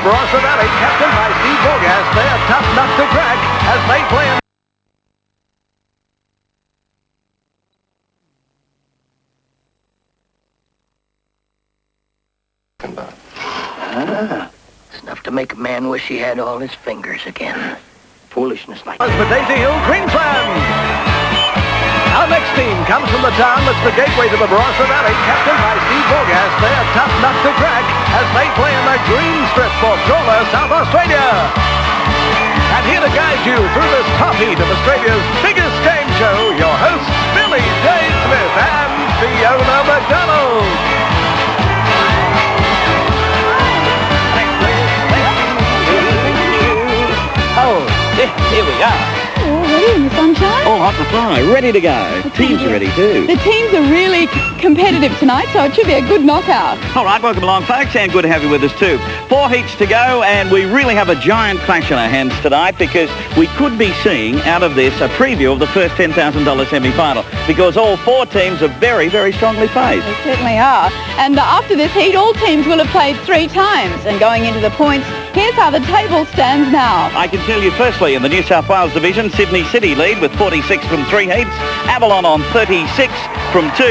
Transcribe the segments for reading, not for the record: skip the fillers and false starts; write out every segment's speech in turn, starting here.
Barossa Valley, captained by Steve Borgas. They're tough nut to crack as they play in. It's enough to make a man wish he had all his fingers again. Foolishness like that. For Daisy Hill, Queensland. Our next team comes from the town that's the gateway to the Barossa Valley, captained by Steve Borgas. They're tough nut to crack as they play in the green strip for Gawler, South Australia. And here to guide you through this top heat of Australia's biggest game show, your hosts, Billy J. Smith and Fiona McDonald. Oh, here we are. All ready in the sunshine? All hot to fly, ready to go. The teams are ready too. The teams are really competitive tonight, so it should be a good knockout. All right, welcome along, folks, and good to have you with us too. 4 heats to go, and we really have a giant clash in our hands tonight because we could be seeing out of this a preview of the first $10,000 semi-final because all 4 teams are very, very strongly faced. They certainly are. And after this heat, all teams will have played 3 times. And going into the points, here's how the table stands now. I can tell you firstly in the New South Wales division, Sydney City lead with 46 from 3 heats, Avalon on 36 from 2,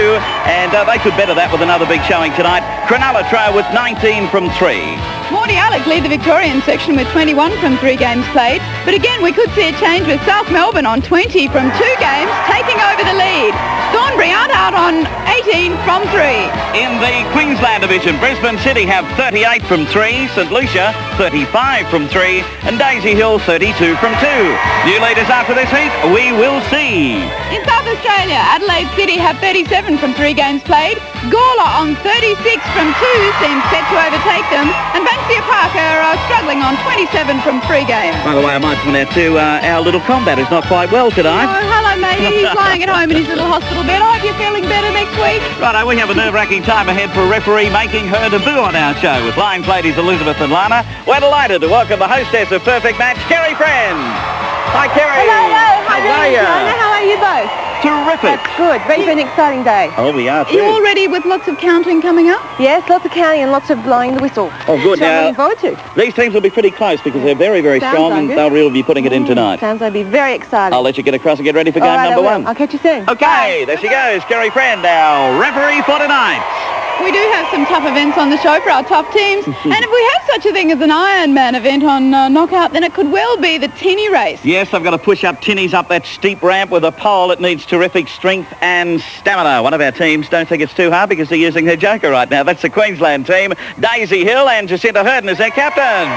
and they could better that with another big showing tonight. Cronulla trail with 19 from 3. Morty Alec lead the Victorian section with 21 from 3 games played. But again, we could see a change with South Melbourne on 20 from 2 games, taking over the lead. Thornbury aren't out on 18 from 3. In the Queensland division, Brisbane City have 38 from 3, St Lucia 35 from 3, and Daisy Hill 32 from 2. New leaders after this heat, we will see. In South Australia, Adelaide City have 37 from 3 games played. Gawler on 36 from 2 seems set to overtake them, and Banksia Park are struggling on 27 from 3 games. By the way, I might point out too, our little combat is not quite well today. Oh, hello, matey. He's lying at home in his little hospital bed. I hope you're feeling better next week. Righto, we have a nerve-wracking time ahead for a referee making her debut on our show with Lions ladies Elizabeth and Lana. We're delighted to welcome the hostess of Perfect Match, Kerry Friend. Hi, Kerry. Hello. How are you? How are you both? Terrific. That's good. Ready for an exciting day. Oh, we are Are you too. all ready with lots of counting coming up? Yes, lots of counting and lots of blowing the whistle. Oh, good. Which I'm Now, looking forward to. these teams will be pretty close because they're very, very Sounds strong like and it. they'll really be putting it in tonight. Sounds like it'll be very exciting. I'll let you get across and get ready for All game right, number I will. 1. I'll catch you soon. Okay, there she goes, Kerry Friend, our referee for tonight. We do have some tough events on the show for our tough teams. And if we have such a thing as an Ironman event on Knockout, then it could well be the tinny race. Yes, I've got to push up tinnies up that steep ramp with a pole. It needs terrific strength and stamina. One of our teams don't think it's too hard because they're using their joker right now. That's the Queensland team. Daisy Hill and Jacinta Hurden is their captain.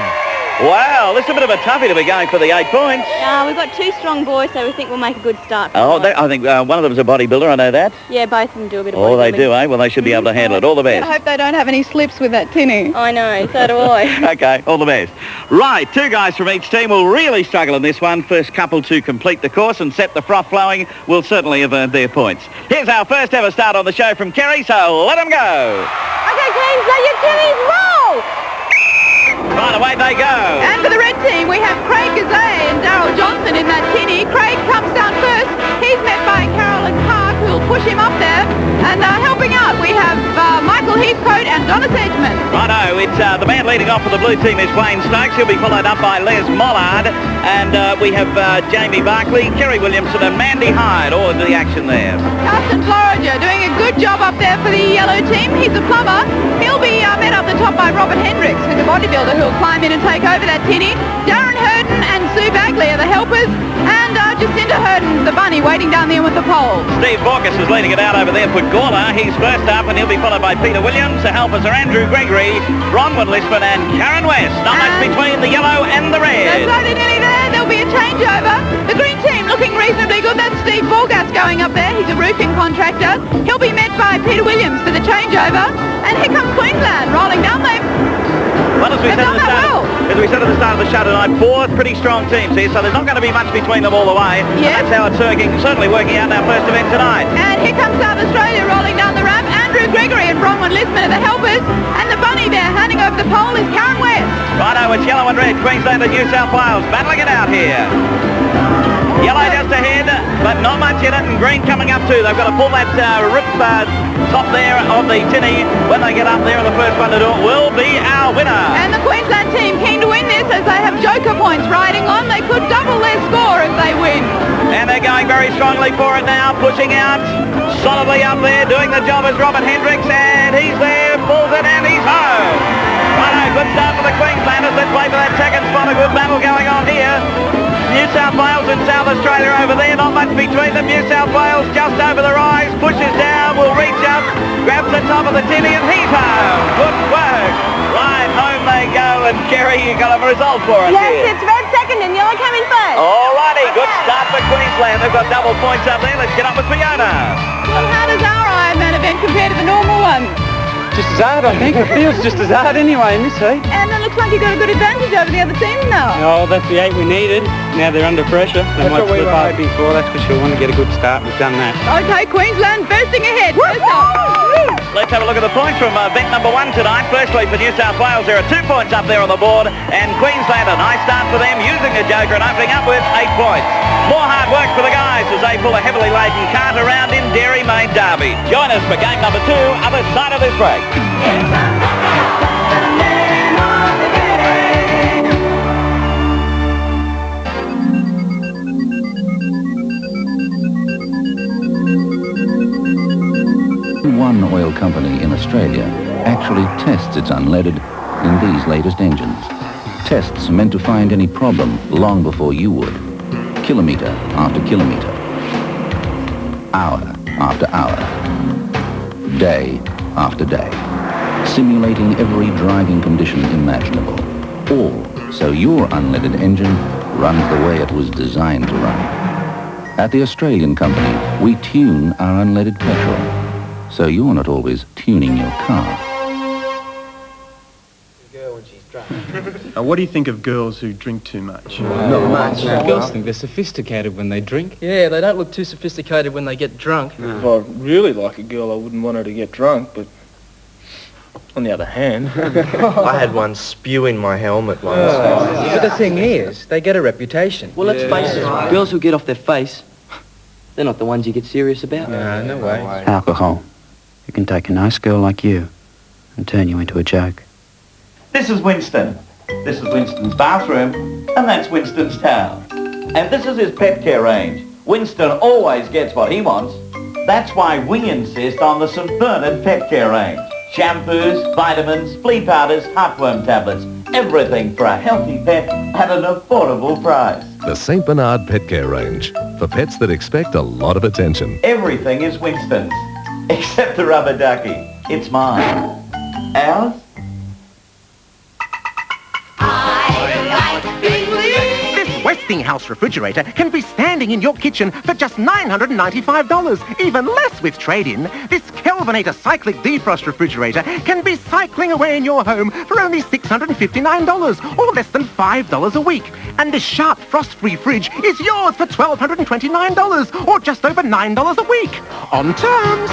Wow, this is a bit of a toughie to be going for the 8 points. We've got 2 strong boys, so we think we'll make a good start. Oh, I think one of them's a bodybuilder, I know that. Yeah, both of them do a bit of Oh, they bodybuilding. do, eh? Well, they should be able to handle it. All the I best. hope they don't have any slips with that tinny. I know, so do I. Okay, all the best. Right, 2 guys from each team will really struggle in this one. First couple to complete the course and set the froth flowing will certainly have earned their points. Here's our first ever start on the show from Kerry, so let them go. Okay, teams, let your tinnies roll! Right, away they go. And for the red team, we have Craig Gazay and Daryl Johnson in that tinny. Craig comes down first. He's met by Carolyn Clark, who will push him up there. And helping out, we have Michael Heathcote and Donna Sedgman. Righto, it's the man leading off for the blue team is Wayne Stokes. He'll be followed up by Les Mollard. And we have Jamie Barkley, Kerry Williamson and Mandy Hyde all into the action there. Carsten Floriger doing a good job up there for the yellow team. He's a plumber. He'll be met up the top by Robert Hendricks, who's a bodybuilder who'll climb in and take over that tinny. Darren Hurden and Sue Bagley are the helpers. And Jacinta Hurden, the bunny, waiting down there with the pole. Steve Borkus is leading it out over there for Gawler. He's first up and he'll be followed by Peter Williams. The helpers are Andrew Gregory, Bronwyn Lisbon and Karen West. Not much between the yellow and the red. That's right, they're nearly there. There'll be a changeover. The green team looking reasonably good. That's Steve Borgas going up there. He's a roofing contractor. He'll be met by Peter Williams for the changeover. And here comes Queensland rolling down. Well, as we said at the start of the show tonight, 4 pretty strong teams here, so there's not going to be much between them all the way. Yes. And that's how it's certainly working out in our first event tonight. And here comes South Australia rolling down the ramp. Andrew Gregory and Bronwyn Lisbon are the helpers. And the bunny there handing over the pole is Karen West. Righto, it's yellow and red. Queensland and New South Wales battling it out here. Yellow just ahead, but not much in it, and green coming up too. They've got to pull that rip top there of the tinny when they get up there, and the first one to do it will be our winner. And the Queensland team keen Joker points riding on. They could double their score if they win. And they're going very strongly for it now, pushing out, solidly up there, doing the job as Robert Hendricks, and he's there, pulls it, and he's home. Righto, good start for the Queenslanders. Let's wait for that second spot. A good battle going on here. New South Wales and South Australia over there, not much between them. New South Wales just over the rise, pushes down, will reach up, grabs the top of the tinny, and he's home. Good work. Right, home they go, and Jerry, you got a result for us here. Yes, it's red second and yellow coming first. Alrighty, good start for Queensland. They've got double points up there. Let's get up with Fiona. Well, how does our Ironman event compare to the normal one? Just as hard, I think. It feels just as hard anyway in this heat. And it looks like you've got a good advantage over the other team now. Oh, that's the 8 we needed. Now they're under pressure. That's what we were hoping for, that's for sure. We want to get a good start. We've done that. Okay, Queensland bursting ahead. First up. Let's have a look at the points from event number 1 tonight. Firstly, for New South Wales, there are 2 points up there on the board. And Queensland, a nice start for them, using the Joker and opening up with 8 points. More hard work for the guys as they pull a heavily laden cart around in Dairy Main Derby. Join us for game number 2, other side of this break. One oil company in Australia actually tests its unleaded in these latest engines. Tests meant to find any problem long before you would. Kilometre after kilometre. Hour after hour. Day after day. Simulating every driving condition imaginable. All so your unleaded engine runs the way it was designed to run. At the Australian company, we tune our unleaded petrol. So you're not always tuning your car. What do you think of girls who drink too much? Not much. Girls think they're sophisticated when they drink. Yeah, they don't look too sophisticated when they get drunk. If I really like a girl, I wouldn't want her to get drunk, but on the other hand... I had one spew in my helmet once. But the thing is, they get a reputation. Well, let's face it, girls who get off their face, they're not the ones you get serious about. No way. Alcohol. It can take a nice girl like you and turn you into a joke. This is Winston. This is Winston's bathroom, and that's Winston's towel. And this is his pet care range. Winston always gets what he wants. That's why we insist on the St. Bernard pet care range. Shampoos, vitamins, flea powders, heartworm tablets. Everything for a healthy pet at an affordable price. The St. Bernard Pet Care Range. For pets that expect a lot of attention. Everything is Winston's. Except the rubber ducky. It's mine. Ours? This Westinghouse refrigerator can be standing in your kitchen for just $995, even less with trade-in. This Kelvinator cyclic defrost refrigerator can be cycling away in your home for only $659, or less than $5 a week. And this Sharp frost-free fridge is yours for $1,229, or just over $9 a week. On terms.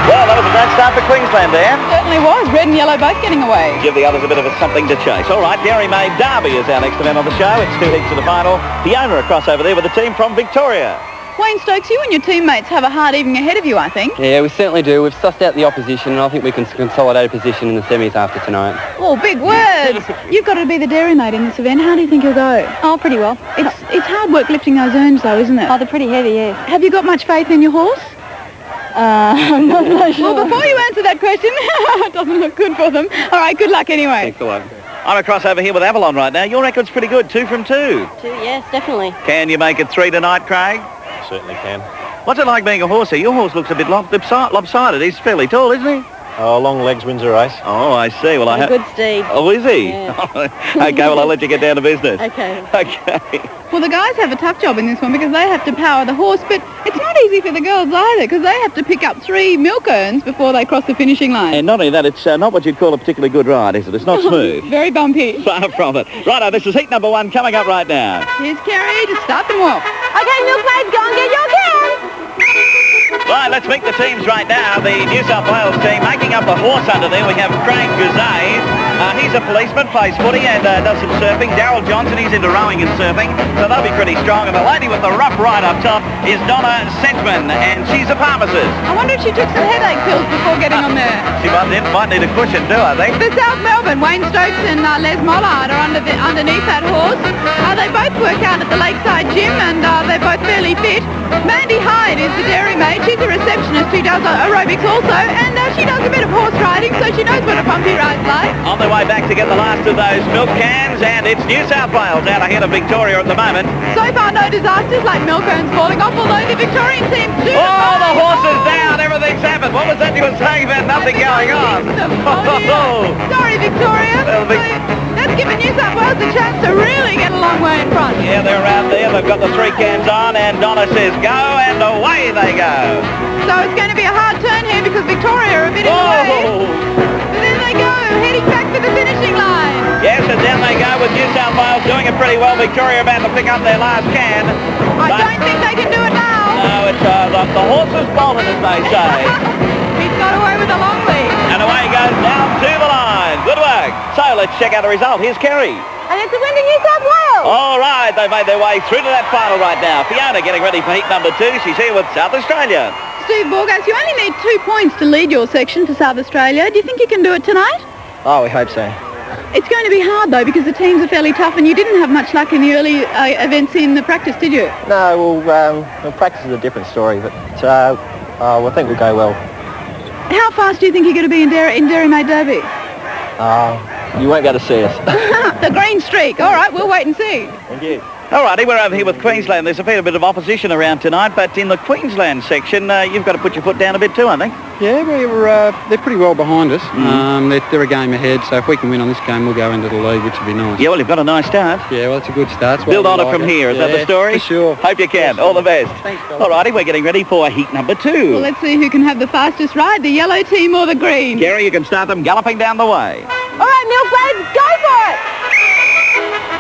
Well, that was a great start for Queensland there. Certainly was. Red and yellow both getting away. Give the others a bit of something to chase. All right, Dairy Maid Derby is our next event on the show. It's 2 heats to the final. Fiona across over there with the team from Victoria. Wayne Stokes, you and your teammates have a hard evening ahead of you, I think. Yeah, we certainly do. We've sussed out the opposition, and I think we can consolidate a position in the semis after tonight. Oh, big words. You've got to be the dairy maid in this event. How do you think you'll go? Oh, pretty well. It's hard work lifting those urns, though, isn't it? Oh, they're pretty heavy, yes. Have you got much faith in your horse? I'm not sure. Well, before you answer that question, it doesn't look good for them. All right, good luck anyway. Thanks a lot. I'm across over here with Avalon right now. Your record's pretty good, 2 from 2. 2, yes, definitely. Can you make it 3 tonight, Craig? Certainly can. What's it like being a horse here? Your horse looks a bit lopsided. He's fairly tall, isn't he? Oh, long legs wins a race. Oh, I see. Well, He's a good steed. Oh, is he? Yeah. Okay, well, I'll let you get down to business. Okay. Okay. Well, the guys have a tough job in this one because they have to power the horse, but it's not easy for the girls either because they have to pick up 3 milk urns before they cross the finishing line. And not only that, it's not what you'd call a particularly good ride, is it? It's not smooth. Very bumpy. Far from it. Righto, this is heat number 1 coming up right now. Here's Kerry to start them off. Okay, milkmaids, go and get your cans. Right, let's meet the teams right now. The New South Wales team making up the horse under there. We have Craig Guzay. He's a policeman, plays footy and does some surfing. Daryl Johnson, he's into rowing and surfing, so they'll be pretty strong. And the lady with the rough ride up top is Donna Sedgman, and she's a pharmacist. I wonder if she took some headache pills before getting on there. She might need a cushion too, I think. For South Melbourne, Wayne Stokes and Les Mollard are underneath that horse. They both work out at the Lakeside Gym, and they're both fairly fit. Mandy Hyde is the dairymaid. She's a receptionist who does aerobics also, and she does a bit of horse riding, so she knows what a bumpy ride's like. On their way back to get the last of those milk cans, and it's New South Wales out ahead of Victoria at the moment. So far, no disasters like milk urns falling off, although the Victorian team do... Oh, the horse is down. Everything's happened. What was that you were saying about nothing going on? Sorry, Victoria. That's given New South Wales a chance to really get a long way in front. Yeah, they're around there. They've got the 3 cans on, and Donna says go, and away they go. So it's going to be a hard turn here because Victoria are a bit in the way. But there they go, heading back to the finishing line. Yes, and down they go with New South Wales doing it pretty well. Victoria about to pick up their last can. I don't think they can do it now. No, it's the horse is bolted, as they say. He's got away with a long lead. And away he goes down to the line. Good work. So let's check out the result. Here's Kerry. And it's a win to New South Wales. All right, they've made their way through to that final right now. Fiona getting ready for heat number 2. She's here with South Australia. Steve Borgas, you only need 2 points to lead your section for South Australia. Do you think you can do it tonight? Oh, we hope so. It's going to be hard, though, because the teams are fairly tough, and you didn't have much luck in the early events in the practice, did you? No, well, practice is a different story, but I think we'll go well. How fast do you think you're going to be in Dairymaid Derby? You won't be able to see us. The green streak. All right, we'll wait and see. Thank you. All righty, we're over here with Queensland. There's a fair bit of opposition around tonight, but in the Queensland section, you've got to put your foot down a bit too, I think. Yeah, they're pretty well behind us. They're a game ahead, so if we can win on this game, we'll go into the lead, which would be nice. Yeah, well, you've got a nice start. Yeah, well, it's a good start. Build on it from here. Is that the story? For sure. Hope you can. All the best. Thanks, fella. All righty, we're getting ready for heat number 2. Well, let's see who can have the fastest ride, the yellow team or the green. Gary, you can start them galloping down the way. All right, Milkblades, go for it.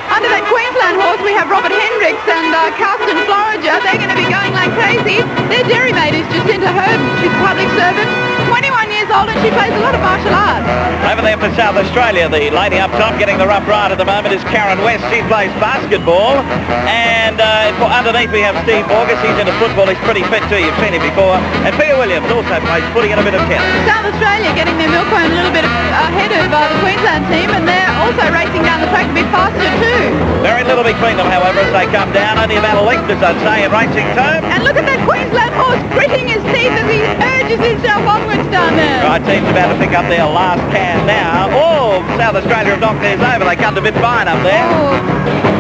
Under that Queensland horse, we have Robert Hendricks and Carsten Floriger. They're going to be going like crazy. Their dairymaid is Jacinta Hurden. She's a public servant, 21 years old, and she plays a lot of martial arts. Over there for South Australia, the lady up top getting the rough ride at the moment is Karen West. She plays basketball. And underneath we have Steve Borgas. He's into football. He's pretty fit too. You've seen him before. And Peter Williams also plays footy and a bit of tennis. South Australia getting their milk run a little bit ahead of the Queensland team, and they're also racing down the track a bit faster too. Very little between them, however, as they come down. Only about a length, as I'd say, in racing terms. And look at that Queensland horse gritting his teeth as he urges himself onwards down there. Right, team's about to pick up their last can now. Oh, South Australia have knocked theirs over. They come a bit fine up there. Oh.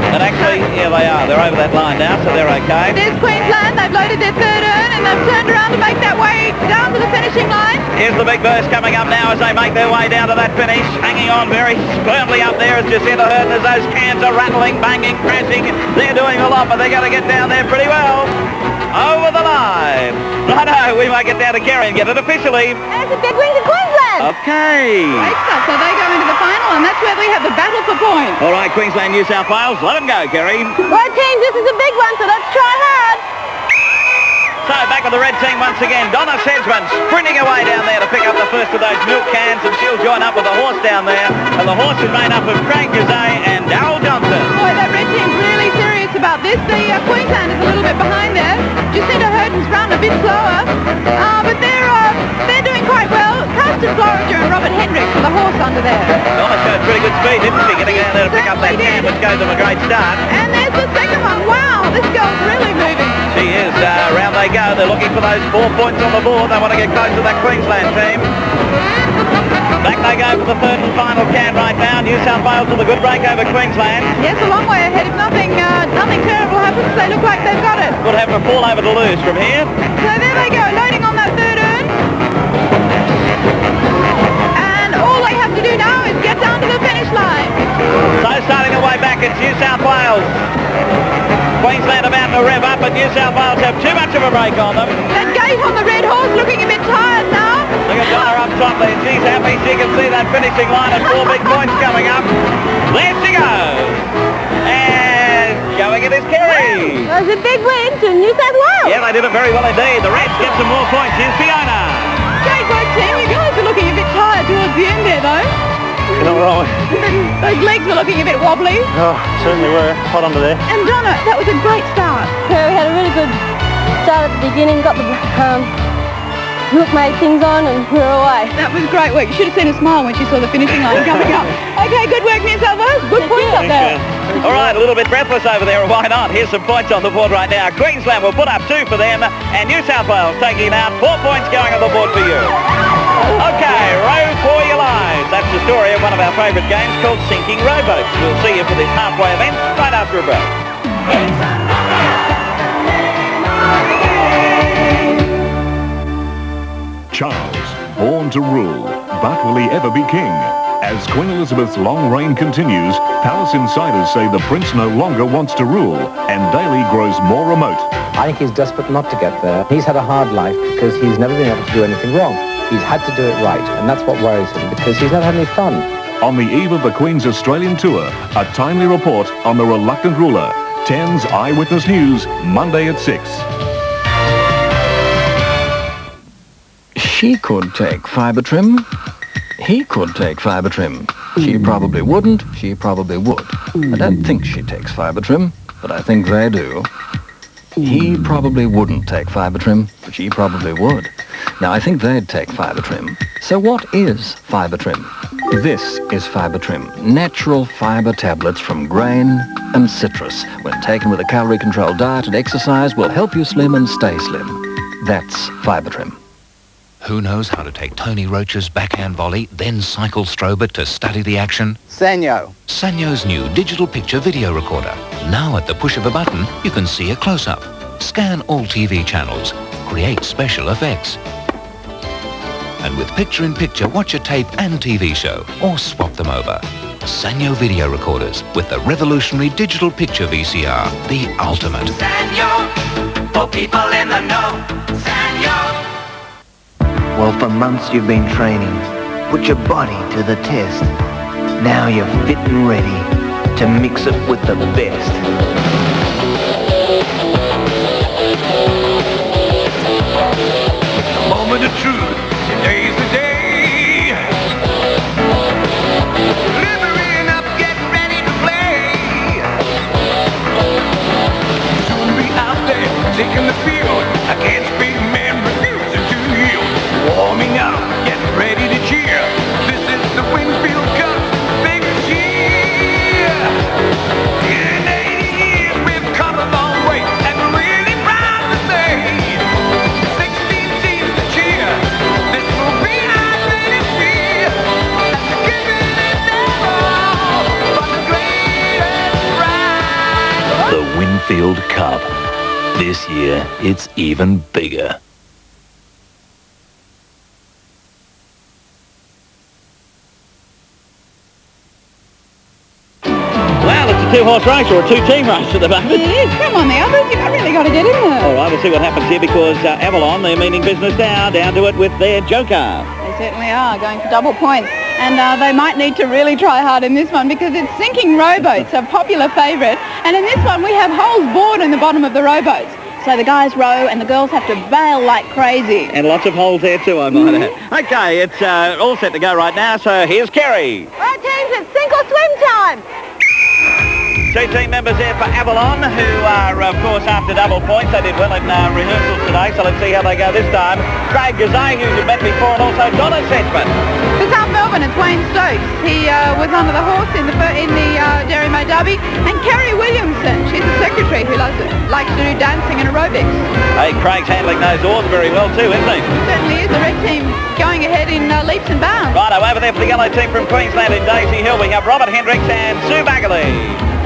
And actually, yeah, they are. They're over that line now, so they're okay. There's Queensland. They've loaded their third urn, and they've turned around to make that way down to the finishing line. Here's the big burst coming up now as they make their way down to that finish. Hanging on very firmly up there as Jacinta Hurden as those cans are rattling, banging, crashing. They're doing a lot, but they're going to get down there pretty well. Over the line. Righto, we might get down to Kerry and get it officially. And it's a big win to Queensland. Okay. Great stuff. So they go into the final, and that's where we have the battle for points. All right, Queensland, New South Wales, let them go, Kerry. Right, teams, this is a big one, so let's try hard. So back with the red team once again. Donna Sedgman sprinting away down there to pick up the first of those milk cans, and she'll join up with the horse down there. And the horse is made up of Craig Guzay and Daryl Johnson. Boy, that red team's really serious about this. The Queensland is a little bit behind there. Jacinta Hurden's run a bit slower, but they're doing quite well. Carsten Floriger and Robert Hendricks with the horse under there. Donna showed pretty good speed, didn't she? Getting down there to pick up that can, which gave them a great start. And there's the second one. Wow, this girl's really moving. She is. Round they go. They're looking for those 4 points on the board. They want to get close to that Queensland team. Back they go for the third and final can right now. New South Wales with a good break over Queensland. Yes, a long way ahead. If nothing terrible happens, they look like they've got it. Could have a fall over to lose from here. So there they go, loading on that third urn. And all they have to do now is get down to the finish line. So starting the way back, it's New South Wales. Queensland about to rev up, but New South Wales have too much of a break on them. That gate on the red horse looking a bit tired now. Look at Donna up top there. She's happy. She can see that finishing line and 4 big points coming up. There she goes. And going going, it is Kerry. That was a big win to New South Wales. Yeah, they did it very well indeed. The Reds get some more points. Here's Fiona. Great work, team. You guys are looking a bit tired towards the end there, though. You're not wrong. Those legs were looking a bit wobbly. Oh, certainly were. Hot under there. And Donna, that was a great start. Kerry had a really good start at the beginning, got the hook, made things on, and we were away. That was great work. You should have seen her smile when she saw the finishing line coming up. Okay, good work, New South Wales. Good points up there. All right, a little bit breathless over there. Why not? Here's some points on the board right now. Queensland will put up 2 for them, and New South Wales taking out 4 points going on the board for you. Okay, row for your lives. That's the story of one of our favourite games called Sinking Rowboats. We'll see you for this halfway event right after a break. Charles, born to rule, but will he ever be king? As Queen Elizabeth's long reign continues, palace insiders say the prince no longer wants to rule, and Daly grows more remote. I think he's desperate not to get there. He's had a hard life because he's never been able to do anything wrong. He's had to do it right, and that's what worries him, because he's not had any fun. On the eve of the Queen's Australian tour, a timely report on the reluctant ruler. 10's Eyewitness News, Monday at 6. She could take fibre trim. He could take fibre trim. She probably wouldn't. She probably would. I don't think she takes fibre trim, but I think they do. He probably wouldn't take fibre trim, but she probably would. Now, I think they'd take fibre trim. So what is fibre trim? This is fibre trim. Natural fibre tablets from grain and citrus. When taken with a calorie-controlled diet and exercise, will help you slim and stay slim. That's fibre trim. Who knows how to take Tony Roach's backhand volley, then cycle Strobert to study the action? Sanyo. Sanyo's new digital picture video recorder. Now at the push of a button, you can see a close-up. Scan all TV channels. Create special effects. And with picture-in-picture, watch a tape and TV show, or swap them over. Sanyo video recorders with the revolutionary digital picture VCR, the ultimate. Sanyo, for people in the know. Sanyo. Well, for months you've been training. Put your body to the test. Now you're fit and ready to mix it with the best. Moment of truth, today's the day. Livery up, get ready to play. Soon be out there, taking the field. I can't speak, man, refusing to yield. Warming up, get ready to cheer. This is the Winfield Cup, big cheer. In 80 years, we've come a long way, and we're really proud to say 16 teams to cheer. This will be our greatest year. Giving it their all for the greatest ride. The Winfield Cup. This year, it's even bigger. Well, it's a two-horse race or a two-team race at the moment. It is. Come on, the others. You've really got to get in there. All right, we'll see what happens here because Avalon, they're meaning business now, down to it with their joker. They certainly are, going for double points. And they might need to really try hard in this one because it's Sinking Rowboats, a popular favourite. And in this one, we have holes bored in the bottom of the rowboats. So the guys row and the girls have to bail like crazy. And lots of holes there too, I might add. Okay, it's all set to go right now, so here's Kerry. All right, teams, it's sink or swim time. 2 team members there for Avalon, who are, of course, after double points. They did well in rehearsals today, so let's see how they go this time. Craig Gazay, who you've met before, and also Donna Sedgman. For South Melbourne, it's Wayne Stokes. He was under the horse in the Dairy Mo Derby. And Kerry Williamson, she's a secretary who likes to do dancing and aerobics. Hey, Craig's handling those oars very well too, isn't he? Certainly is. The red team going ahead in leaps and bounds. Righto, over there for the yellow team from Queensland in Daisy Hill, we have Robert Hendricks and Sue Bagley.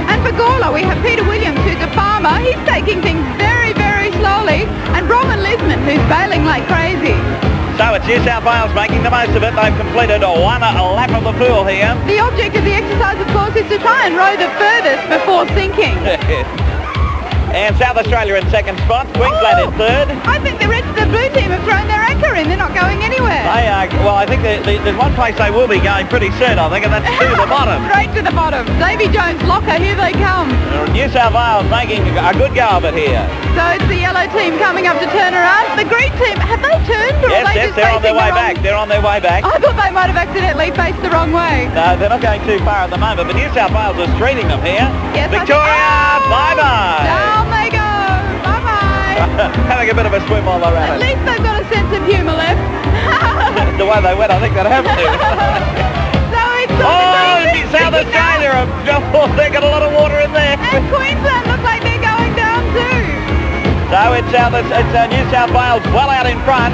And for Gawler, we have Peter Williams, who's a farmer. He's taking things very, very slowly. And Bronwyn Lisman, who's bailing like crazy. So it's New South Wales making the most of it. They've completed a lap of the pool here. The object of the exercise, of course, is to try and row the furthest before sinking. And South Australia in second spot, Queensland in third. I think the rest of the blue team have thrown their anchor in. They're not going anywhere. They are, well, I think there's one place they will be going pretty soon, I think, and that's to the bottom. Straight to the bottom. Davy Jones, Locker, here they come. New South Wales making a good go of it here. So it's the yellow team coming up to turn around. The green team, have they turned? Or Yes, are they yes, just they're on their facing way the back. They're on their way back. I thought they might have accidentally faced the wrong way. No, they're not going too far at the moment, but New South Wales is treating them here. Yes, Victoria, bye-bye. Down they go. Bye-bye. Having a bit of a swim while they're at At it. least they've got a sense of humour left. The way they went, I think they'd have to. So it's South Australia, they've got a lot of water in there. And Queensland looks like they're going down too. So it's New South Wales well out in front.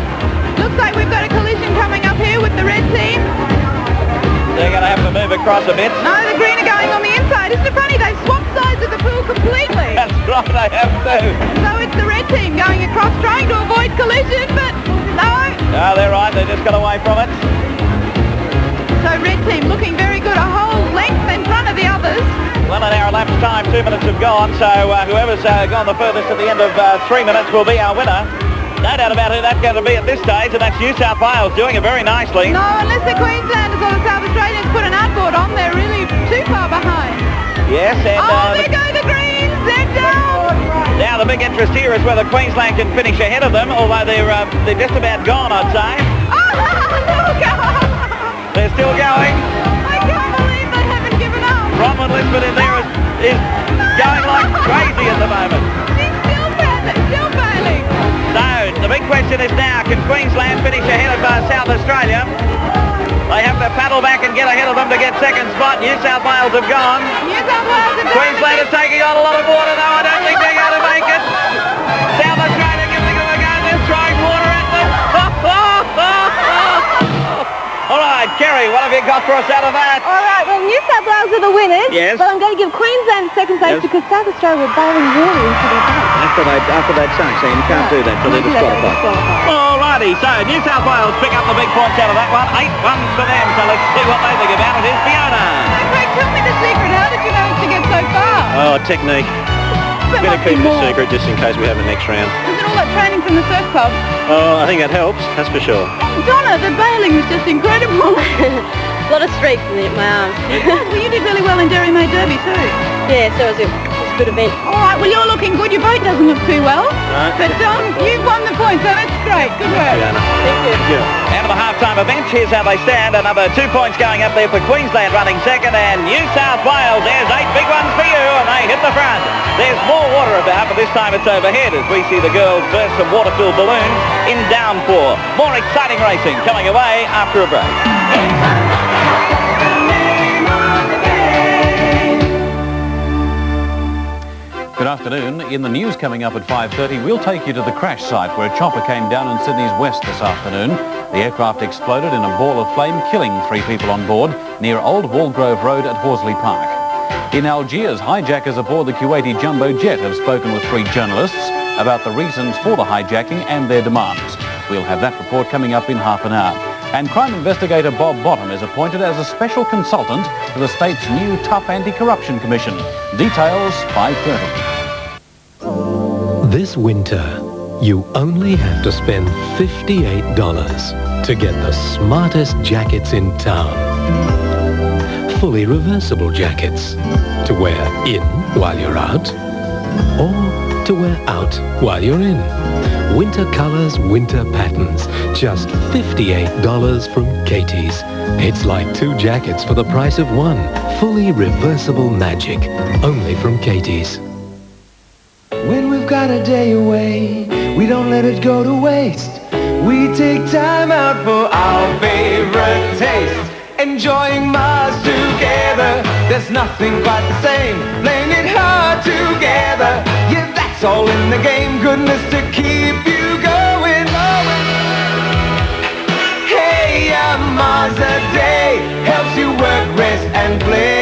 Looks like we've got a collision coming up here with the red team. They're going to have to move across a bit. No, the green are going on the inside. Isn't it funny? They've swapped sides of the pool completely. That's right, they have to. So it's the red team going across, trying to avoid collision, but no. No, they're right. They just got away from it. So red team looking very good, a whole length in front of the others. 1 hour elapsed time, 2 minutes have gone, so whoever's gone the furthest at the end of 3 minutes will be our winner. No doubt about who that's going to be at this stage, and that's New South Wales doing it very nicely. No, unless the Queenslanders or the South Australians put an outboard on, they're really too far behind. Yes, and... there go the Greens, they're down! Now the big interest here is whether Queensland can finish ahead of them, although they're just about gone, I'd say. They're still going. I can't believe they haven't given up. Bronwyn Lisbon in there is going like crazy at the moment. She's still failing. So, the big question is now, can Queensland finish ahead of South Australia? They have to paddle back and get ahead of them to get second spot. New South Wales have gone. New South Wales have gone. Queensland are taking on a lot of water though. I don't think they're going to make it. South Australia giving them a go. They're throwing water at them. All right, Kerry, what have you got for us out of that? All right, well, New South Wales are the winners. Yes. But I'm going to give Queensland second place because South Australia were bowling water into their boat. After they'd sunk, so you can't do that, so they're disqualified. All righty, so New South Wales pick up the big points out of that one. 8 runs for them, so let's see what they think about it. Here's Fiona. So, Craig, tell me the secret. How did you manage to get so far? Oh, technique. Better keep it a secret just in case we have a next round. Is it all that training from the surf club? Oh, I think that helps, that's for sure. Donna, the bailing was just incredible. A lot of streaks in my arms. Well, you did really well in Derry May Derby too. Yeah, so it was a good event. All right, well, you're looking good. Your boat doesn't look too well. No. But you've won the point, so that's great. Good work. Thank you. Out of the half-time event, here's how they stand. Another 2 points going up there for Queensland running second, and New South Wales, there's 8 big ones for you, and they hit the front. There's more water about, but this time it's overhead as we see the girls burst some water-filled balloons in downpour. More exciting racing coming away after a break. Good afternoon. In the news coming up at 5:30, we'll take you to the crash site where a chopper came down in Sydney's west this afternoon. The aircraft exploded in a ball of flame, killing 3 people on board near Old Walgrove Road at Horsley Park. In Algiers, hijackers aboard the Kuwaiti jumbo jet have spoken with 3 journalists about the reasons for the hijacking and their demands. We'll have that report coming up in half an hour. And crime investigator Bob Bottom is appointed as a special consultant to the state's new Tough Anti-Corruption Commission. Details 5:30. This winter, you only have to spend $58 to get the smartest jackets in town. Fully reversible jackets to wear in while you're out, or to wear out while you're in. Winter colors, winter patterns, just $58 from Katie's. It's like 2 jackets for the price of 1. Fully reversible magic, only from Katie's. When we've got a day away, we don't let it go to waste. We take time out for our favorite taste. Enjoying Mars together, there's nothing quite the same. Playing it hard together, yeah, that's all in the game. Goodness to keep you going. Hey, a Mars a day helps you work, rest and play.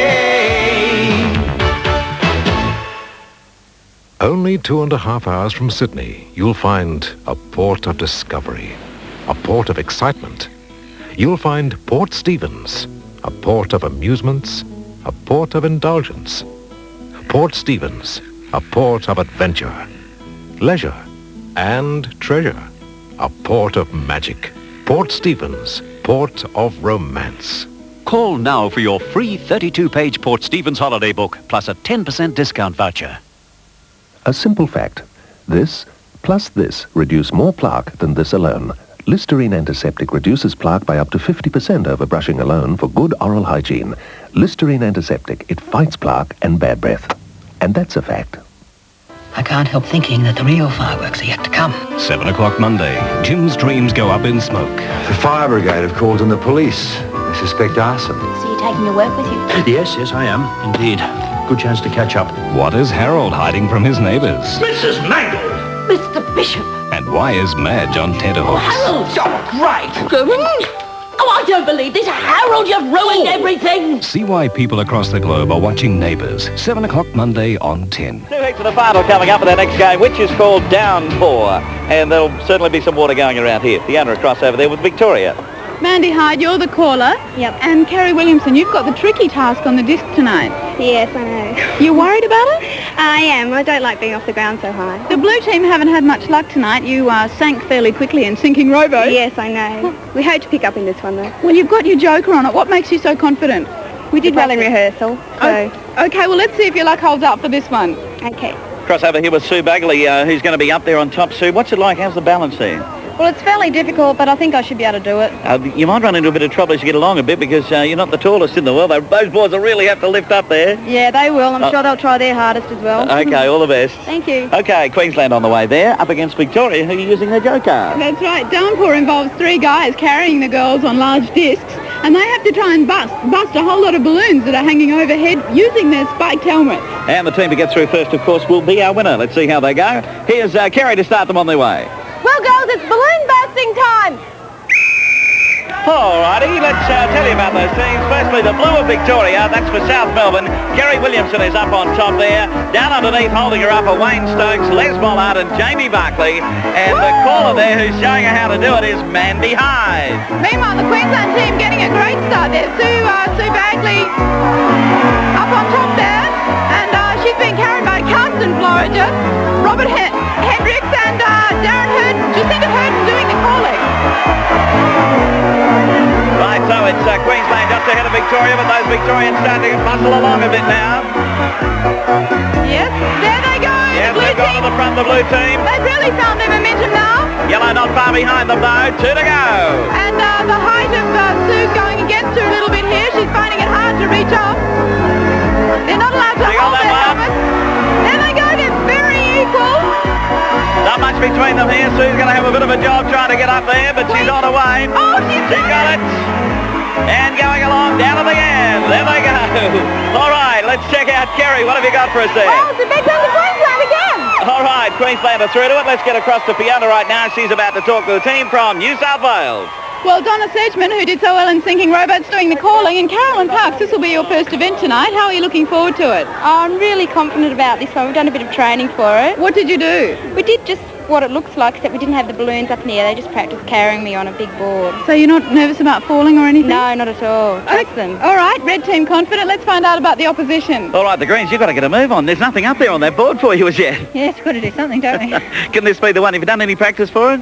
Only 2.5 hours from Sydney, you'll find a port of discovery, a port of excitement. You'll find Port Stephens, a port of amusements, a port of indulgence. Port Stephens, a port of adventure, leisure, and treasure. A port of magic. Port Stephens, port of romance. Call now for your free 32-page Port Stephens holiday book, plus a 10% discount voucher. A simple fact. This plus this reduce more plaque than this alone. Listerine Antiseptic reduces plaque by up to 50% over brushing alone for good oral hygiene. Listerine Antiseptic, it fights plaque and bad breath. And that's a fact. I can't help thinking that the real fireworks are yet to come. 7 o'clock Monday. Jim's dreams go up in smoke. The fire brigade have called in the police. They suspect arson. So you're taking your work with you? Yes, I am. Indeed. Good chance to catch up. What is Harold hiding from his neighbours? Mrs. Mangle! Mr. Bishop! And why is Madge on tenterhooks? Harold! Oh, great! Oh, I don't believe this. Harold, you've ruined everything! See why people across the globe are watching Neighbours. 7 o'clock Monday on 10. 2 heats of the final coming up in our next game, which is called Downpour. And there'll certainly be some water going around here. Fiona across over there with Victoria. Mandy Hyde, you're the caller. Yep. And Kerry Williamson, you've got the tricky task on the disc tonight. Yes, I know. You worried about it? I am. I don't like being off the ground so high. The blue team haven't had much luck tonight. You sank fairly quickly in sinking rowboat. Yes, I know. We hope to pick up in this one, though. Well, you've got your joker on it. What makes you so confident? We did well in rehearsal, so... Okay, well, let's see if your luck holds up for this one. Okay. Cross over here with Sue Bagley, who's going to be up there on top. Sue, what's it like? How's the balance there? Well, it's fairly difficult, but I think I should be able to do it. You might run into a bit of trouble as you get along a bit because you're not the tallest in the world. Those boys will really have to lift up there. Yeah, they will. I'm sure they'll try their hardest as well. Okay, all the best. Thank you. Okay, Queensland on the way there, up against Victoria, who are using their joker. That's right. Downpour involves 3 guys carrying the girls on large discs, and they have to try and bust a whole lot of balloons that are hanging overhead using their spiked helmets. And the team to get through first, of course, will be our winner. Let's see how they go. Here's Kerry to start them on their way. Well, girls, it's balloon bursting time! Alrighty, let's tell you about those teams. Firstly, the blue of Victoria, that's for South Melbourne. Kerry Williamson is up on top there. Down underneath, holding her up, are Wayne Stokes, Les Mollard and Jamie Barclay. And the caller there who's showing her how to do it is Mandy Hyde. Meanwhile, the Queensland team getting a great start there. Sue Bagley up on top there. And she's been carried by Carsten Florida, Robert Hendricks and Darren Hurden. Jacinta Hurden doing the calling. Right, so it's Queensland just ahead of Victoria, but those Victorians starting to muscle along a bit now. Yes, there they go. Yes, they've gone to the front, the blue team. They've really found their momentum now. Yellow not far behind them though, 2 to go. And the height of Sue's going against her a little bit here. She's finding it hard to reach off. They're not allowed to hold their helmets. There they go, they're very equal. Not much between them here. Sue's going to have a bit of a job trying to get up there, but she's on her way. Oh, she's got it. And going along down to the end. There they go. All right, let's check out Kerry. What have you got for us there? Oh, it's a big one to Queensland again. All right, Queensland are through to it. Let's get across to Fiona right now. She's about to talk to the team from New South Wales. Well, Donna Sedgman, who did so well in sinking rowboats, doing the calling, and Carolyn Parks, this will be your first event tonight. How are you looking forward to it? I'm really confident about this one. We've done a bit of training for it. What did you do? We did just what it looks like, except we didn't have the balloons up in the air. They just practiced carrying me on a big board. So you're not nervous about falling or anything? No, not at all. Trust them. All right, red team confident. Let's find out about the opposition. All right, the Greens, you've got to get a move on. There's nothing up there on that board for you as yet. Yes, we've got to do something, don't we? Can this be the one? Have you done any practice for it?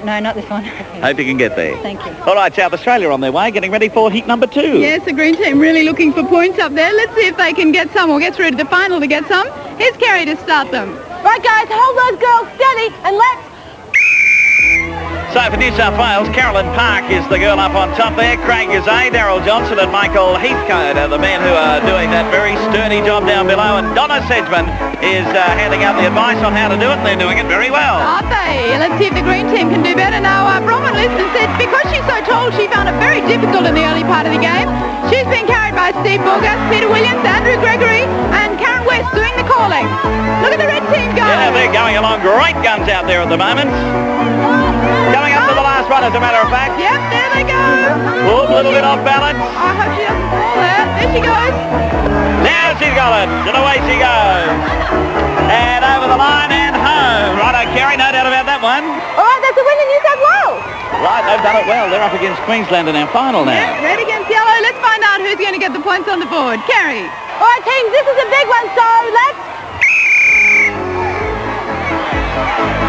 No, not this one. Hope you can get there. Thank you. All right, South Australia on their way, getting ready for heat number 2. Yes, the green team really looking for points up there. Let's see if they can get some or get through to the final to get some. Here's Kerry to start them. Right, guys, hold those girls steady and let's... So for New South Wales, Carolyn Park is the girl up on top there. Craig Gazay, Daryl Johnson and Michael Heathcote are the men who are doing that very sturdy job down below. And Donna Sedgman is handing out the advice on how to do it, and they're doing it very well. Are they? Let's see if the green team can do better. Now, Bronwyn Liston said because she's so tall, she found it very difficult in the early part of the game. She's been carried by Steve Borgas, Peter Williams, Andrew Gregory and Karen West doing the calling. Look at the red team go. Yeah, they're going along. Great guns out there at the moment. Coming up to the last one, as a matter of fact. Yep, there they go. Oh, a little bit off balance. I hope she doesn't fall there. There she goes. Now she's got it. And away she goes. And over the line and home. Righto, Kerry, no doubt about that one. All right, that's a win in New South Wales. Right, they've done it well. They're up against Queensland in our final now. Yeah, red against yellow. Let's find out who's going to get the points on the board. Kerry. All right, teams, this is a big one, so let's...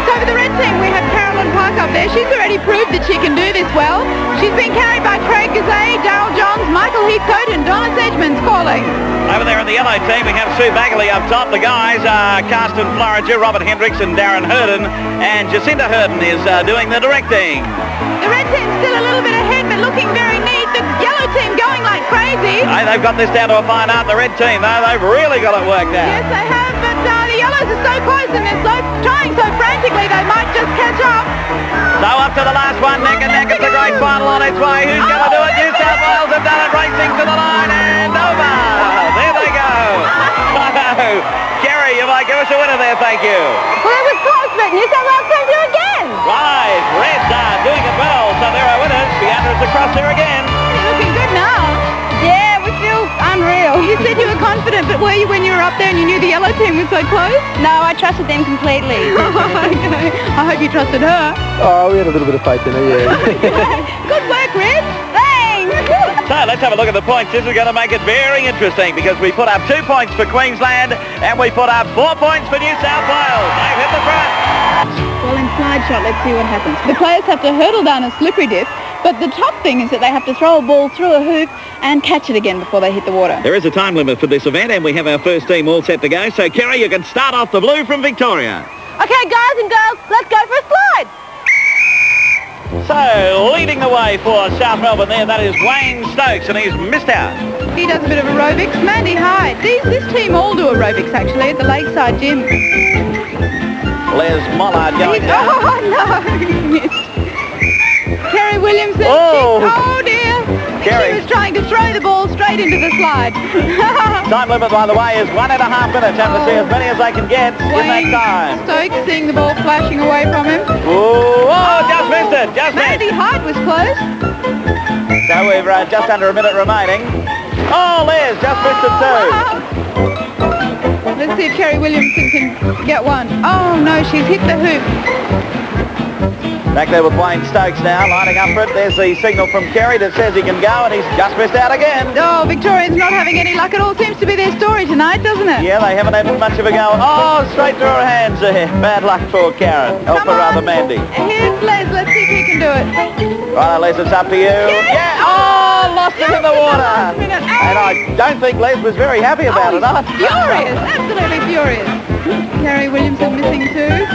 So for the red team, we have Carolyn Park up there. She's already proved that she can do this well. She's been carried by Craig Gazay, Darryl Johns, Michael Heathcote and Donna Sedgman's calling. Over there in the yellow team, we have Sue Bagley up top. The guys are Carsten Floriger, Robert Hendricks and Darren Hurden. And Jacinta Hurden is doing the directing. The red team's still a little bit ahead, but looking very neat. The yellow team going like crazy. Hey, they've got this down to a fine art. The red team, though, they've really got it worked out. Yes, they have, but the yellows are so close and they're trying so frantically they might just catch up. So up to the last one, neck and neck. It's the great final on its way. Who's going to do it? New South Wales have done it, racing to the line and over. There they go. Jerry, you might give us a winner there, thank you. Well, it was close, but New South Wales can do it again. Right, Reds are doing it well, so there are winners. Beatrice across here again. You're looking good now. Yeah, we feel unreal. You said you were confident, but were you when you were up there and you knew the yellow team was so close? No, I trusted them completely. Okay. I hope you trusted her. Oh, we had a little bit of faith in her, yeah. Good work, Red. Thanks. So let's have a look at the points. This is going to make it very interesting because we put up 2 points for Queensland and we put up 4 points for New South Wales. They've hit the front. Well, in slide shot, let's see what happens. The players have to hurdle down a slippery dip, but the top thing is that they have to throw a ball through a hoop and catch it again before they hit the water. There is a time limit for this event and we have our first team all set to go. So Kerry, you can start off the blue from Victoria. Okay, guys and girls, let's go for a slide. So leading the way for South Melbourne there, that is Wayne Stokes, and he's missed out. He does a bit of aerobics. Mandy Hyde. This team all do aerobics, actually, at the Lakeside Gym. Les Mollard going down. Oh, no. He missed. Kerry Williamson. Oh, dear. Kerry. She was trying to throw the ball straight into the slide. Time limit, by the way, is 1.5 minutes. Have to see as many as they can get in that time. Stokes seeing the ball flashing away from him. Just missed it. Just Mandy Hyde was close. So we've just under a minute remaining. Oh, Les just missed it too. Let's see if Kerry Williamson can get one. Oh, no, she's hit the hoop. Back there with Wayne Stokes now, lining up for it. There's the signal from Kerry that says he can go, and he's just missed out again. Oh, Victoria's not having any luck at all. Seems to be their story tonight, doesn't it? Yeah, they haven't had much of a go. Oh, straight through her hands there. Bad luck for Karen. Oh, for rather Mandy. Here's Les. Let's see if he can do it. Right, Les, it's up to you. Yeah! Oh, lost it in the water. And I don't think Les was very happy about it. Furious. Absolutely furious. Kerry Williamson missing too.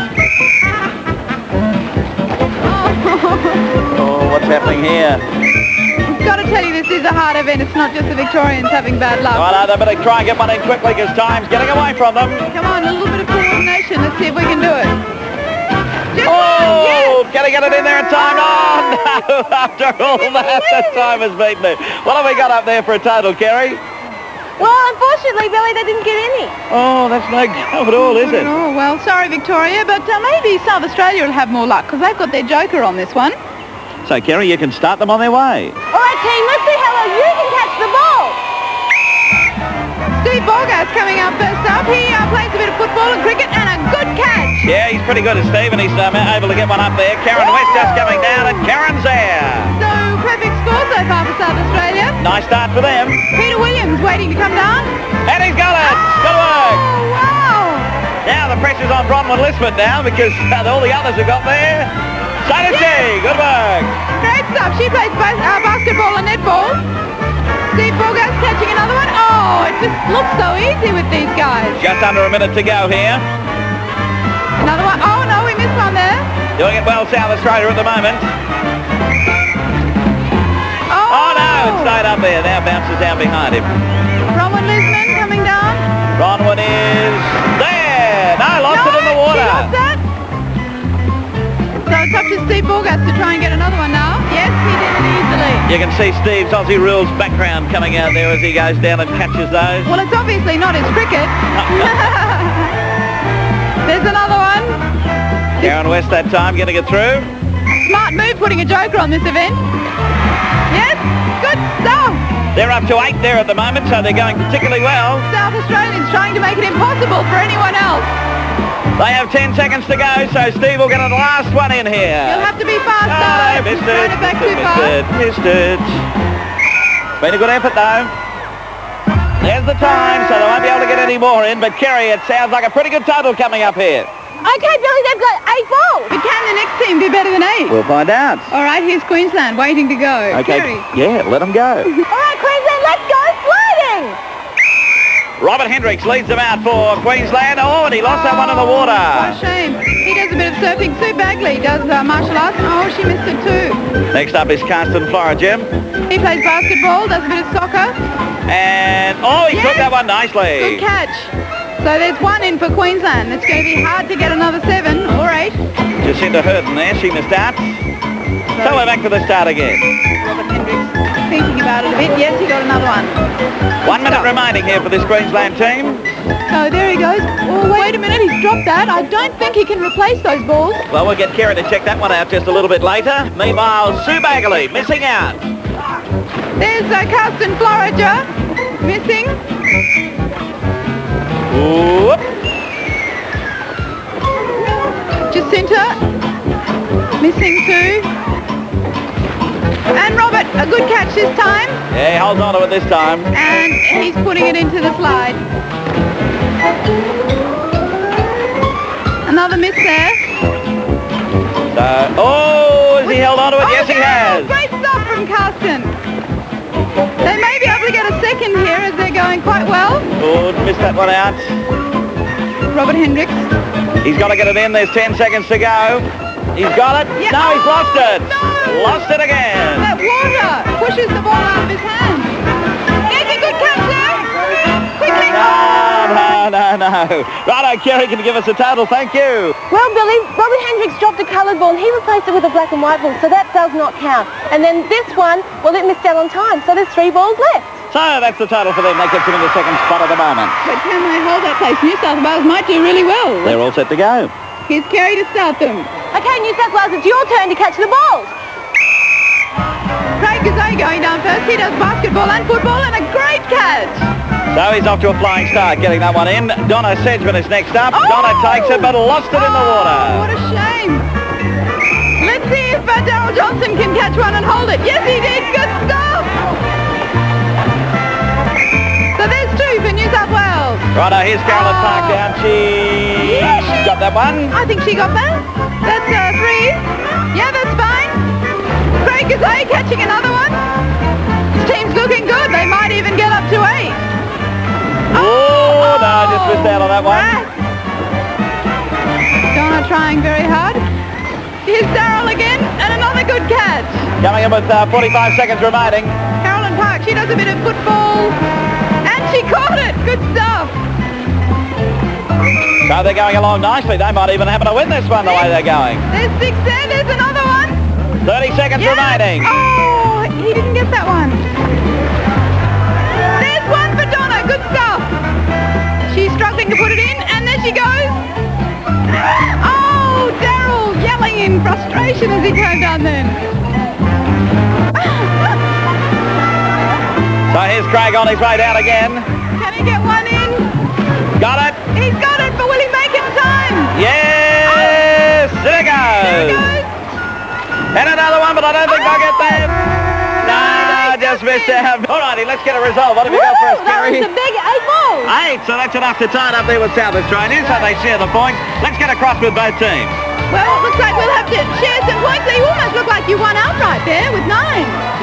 Oh, what's happening here? I've got to tell you, this is a hard event. It's not just the Victorians having bad luck. Well, they better try and get one in quickly because time's getting away from them. Come on, a little bit of coordination. Let's see if we can do it. Can I get it in there in time? Oh, no, after all that, the time has beaten it. What have we got up there for a total, Kerry? Well, unfortunately, Billy, they didn't get any. Oh, that's no go at all, is it? Oh, well, sorry, Victoria, but maybe South Australia will have more luck because they've got their joker on this one. So, Kerry, you can start them on their way. All right, team, let's see how well you can catch the ball. Steve Borgas coming up first up. He plays a bit of football and cricket and a good catch. Yeah, he's pretty good, Steve, and he's able to get one up there. Karen West just coming down, and Karen's there. So, perfect score so far for South Australia. Nice start for them. Peter Williams waiting to come down. And he's got it. Good work. Oh, wow. Now the pressure's on Bronwyn Lisbon now because all the others have got there. So does she. Good work. Great stuff. She plays basketball and netball. Steve Borgas catching another one. Oh, it just looks so easy with these guys. Just under a minute to go here. Another one. Oh, no, we missed one there. Doing it well, South Australia at the moment. Oh, no, it stayed up there. Now bounces down behind him. Bronwyn Lisbon coming down. Bronwyn is there. No, lost it in the water. She lost that. So it's up to Steve Borgas to try and get another one now. Yes, he did it easily. You can see Steve's Aussie Rules background coming out there as he goes down and catches those. Well, it's obviously not his cricket. There's another one. Karen West that time getting it through. Smart move putting a joker on this event. Yes, good stuff. They're up to 8 there at the moment, so they're going particularly well. South Australians trying to make it impossible for anyone else. They have 10 seconds to go, so Steve will get the last one in here. You'll have to be fast, though. Missed it. It back too far. Missed it. Been a good effort, though. There's the time, so they won't be able to get any more in, but Kerry, it sounds like a pretty good total coming up here. Okay, Billy, they've got 8 balls. But can the next team do better than 8? We'll find out. All right, here's Queensland waiting to go. Okay. Kerry. Yeah, let them go. All right, Queensland, let's go sliding. Robert Hendricks leads them out for Queensland. Oh, and he lost that one in the water. What a shame. He does a bit of surfing. Sue Bagley does martial arts. Oh, she missed it too. Next up is Carsten Flora, Jim. He plays basketball, does a bit of soccer. And, he took that one nicely. Good catch. So there's 1 in for Queensland. It's going to be hard to get another 7 or 8. Jacinta Hurton there, she missed out. So we're back to the start again. Robert Hendricks thinking about it a bit. Yes, he got another one. 1 minute remaining here for this Queensland team. So there he goes. Oh, wait a minute, he's dropped that. I don't think he can replace those balls. Well, we'll get Kerry to check that one out just a little bit later. Meanwhile, Sue Bagley missing out. There's Carsten Flora missing. Whoop. Jacinta missing too. And Robert, a good catch this time. Yeah, he holds on to it this time. And he's putting it into the slide. Another miss there. So, has he held on to it? Yes, he has. Great stuff from Carsten. They may be able to get a second here as they're going quite well. Oh, missed that one out. Robert Hendricks. He's got to get it in. There's 10 seconds to go. He's got it. Yeah. No, he's lost it. No. Lost it again. That water pushes the ball out of his hand. There's a good catch there. Quickly. No. Righto, Kerry can give us a total. Thank you. Well, Billy, Robert Hendricks dropped a coloured ball and he replaced it with a black and white ball, so that does not count. And then this one, well, it missed out on time, so there's 3 balls left. So that's the total for them. That gets them in the second spot at the moment. But can they hold that place? New South Wales might do really well. They're all set to go. Here's Kerry to start them. Okay, New South Wales, it's your turn to catch the balls. Craig Gazay going down first. He does basketball and football and a great catch. So he's off to a flying start getting that one in. Donna Sedgman is next up. Oh! Donna takes it but lost it in the water. What a shame. Let's see if Daryl Johnson can catch one and hold it. Yes, he did. Good stuff. So there's 2 for New South Wales. Righto, here's Carolyn Park down. She got that one. I think she got that. That's 3. Yeah, that's fine. Craig Gazay catching another one. His team's looking good. They might even get up to 8. Oh, no, I just missed out on that one. Donna trying very hard. Here's Daryl again, and another good catch. Coming in with 45 seconds remaining. Carolyn Park, she does a bit of football, and she caught it. Good stuff. So they're going along nicely. They might even happen to win this one the way they're going. There's 6 there. There's another one. 30 seconds remaining. Oh, he didn't get that one. There's one for Donna. Good stuff. She's struggling to put it in, and there she goes. Oh, Daryl yelling in frustration as he came down then. So here's Craig on his way down again. Can he get one in? Got it. He's got it, but will he make it in time? Yes! There it goes. And another one, but I don't think I'll get that. No, just missed out. All righty, let's get a result. What have you got for us, Kerry? That was a big 8 balls. 8, so that's enough to tie it up there with South Australia, so they share the points. Let's get across with both teams. Well, it looks like we'll have to share some points. You almost look like you won outright there with 9.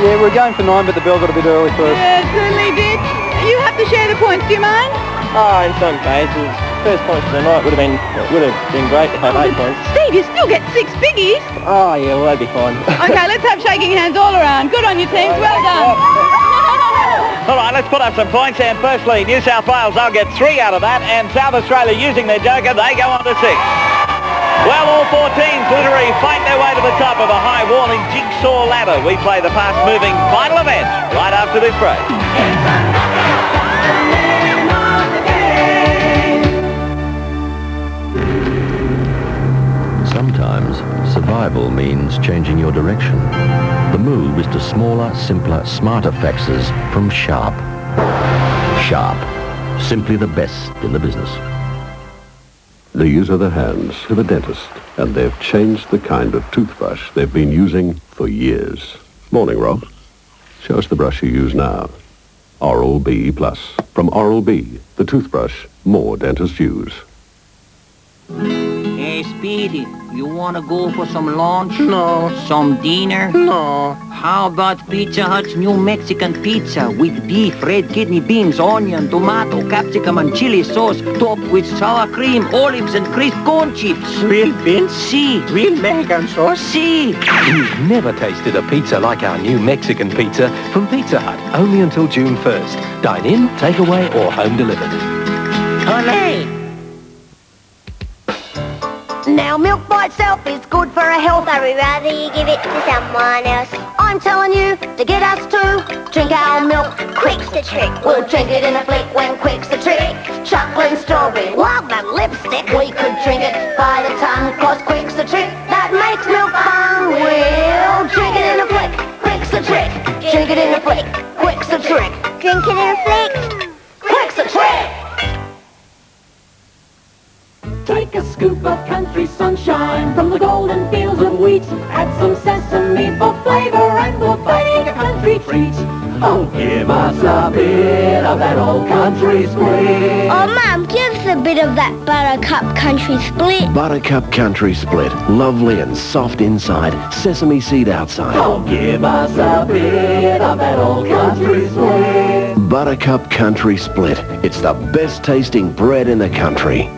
Yeah, we're going for 9, but the bell got a bit early for us. Yeah, it certainly did. You have to share the points. Do you mind? Oh, in some cases. First points of the night would have been great to have 8 points. Steve, you still get 6 biggies. Oh, yeah, well, that'd be fine. Okay, let's have shaking hands all around. Good on you, teams. Well done. All right, let's put up some points. And firstly, New South Wales, they'll get 3 out of that. And South Australia using their joker, they go on to 6. Well, all 4 teams literally fight their way to the top of a high-walling jigsaw ladder. We play the fast-moving final event right after this break. Sometimes survival means changing your direction. The move is to smaller, simpler, smarter faxes from Sharp. Sharp. Simply the best in the business. They use other hands to the dentist, and they've changed the kind of toothbrush they've been using for years. Morning, Rob. Show us the brush you use now. Oral-B Plus. From Oral-B, the toothbrush more dentists use. Speedy, you want to go for some lunch? No. Some dinner? No. How about Pizza Hut's new Mexican pizza with beef, red kidney beans, onion, tomato, capsicum, and chili sauce, topped with sour cream, olives, and crisp corn chips? Real beans? Si. Real Mexican sauce? Si. You've never tasted a pizza like our new Mexican pizza from Pizza Hut, only until June 1st. Dine in, take away, or home delivered. Olé! Now milk by itself is good for our health, but we'd rather you give it to someone else. I'm telling you to get us to drink our milk. Quick's the trick. We'll drink it in a flick when Quick's the trick. Chocolate and strawberry, love that lipstick. We could drink it by the ton, cause Quick's the trick that makes milk fun. We'll drink it in a flick. Quick's the trick. Drink it in a flick. Quick's the trick. Drink it in a flick. Quick's the trick. Take a scoop of country sunshine from the golden fields of wheat. Add some sesame for flavor and we'll bake a country treat. Oh, give us a bit of that old country split. Oh, Mum, give us a bit of that Buttercup Country Split. Buttercup Country Split. Lovely and soft inside, sesame seed outside. Oh, give us a bit of that old country split. Buttercup Country Split. It's the best tasting bread in the country.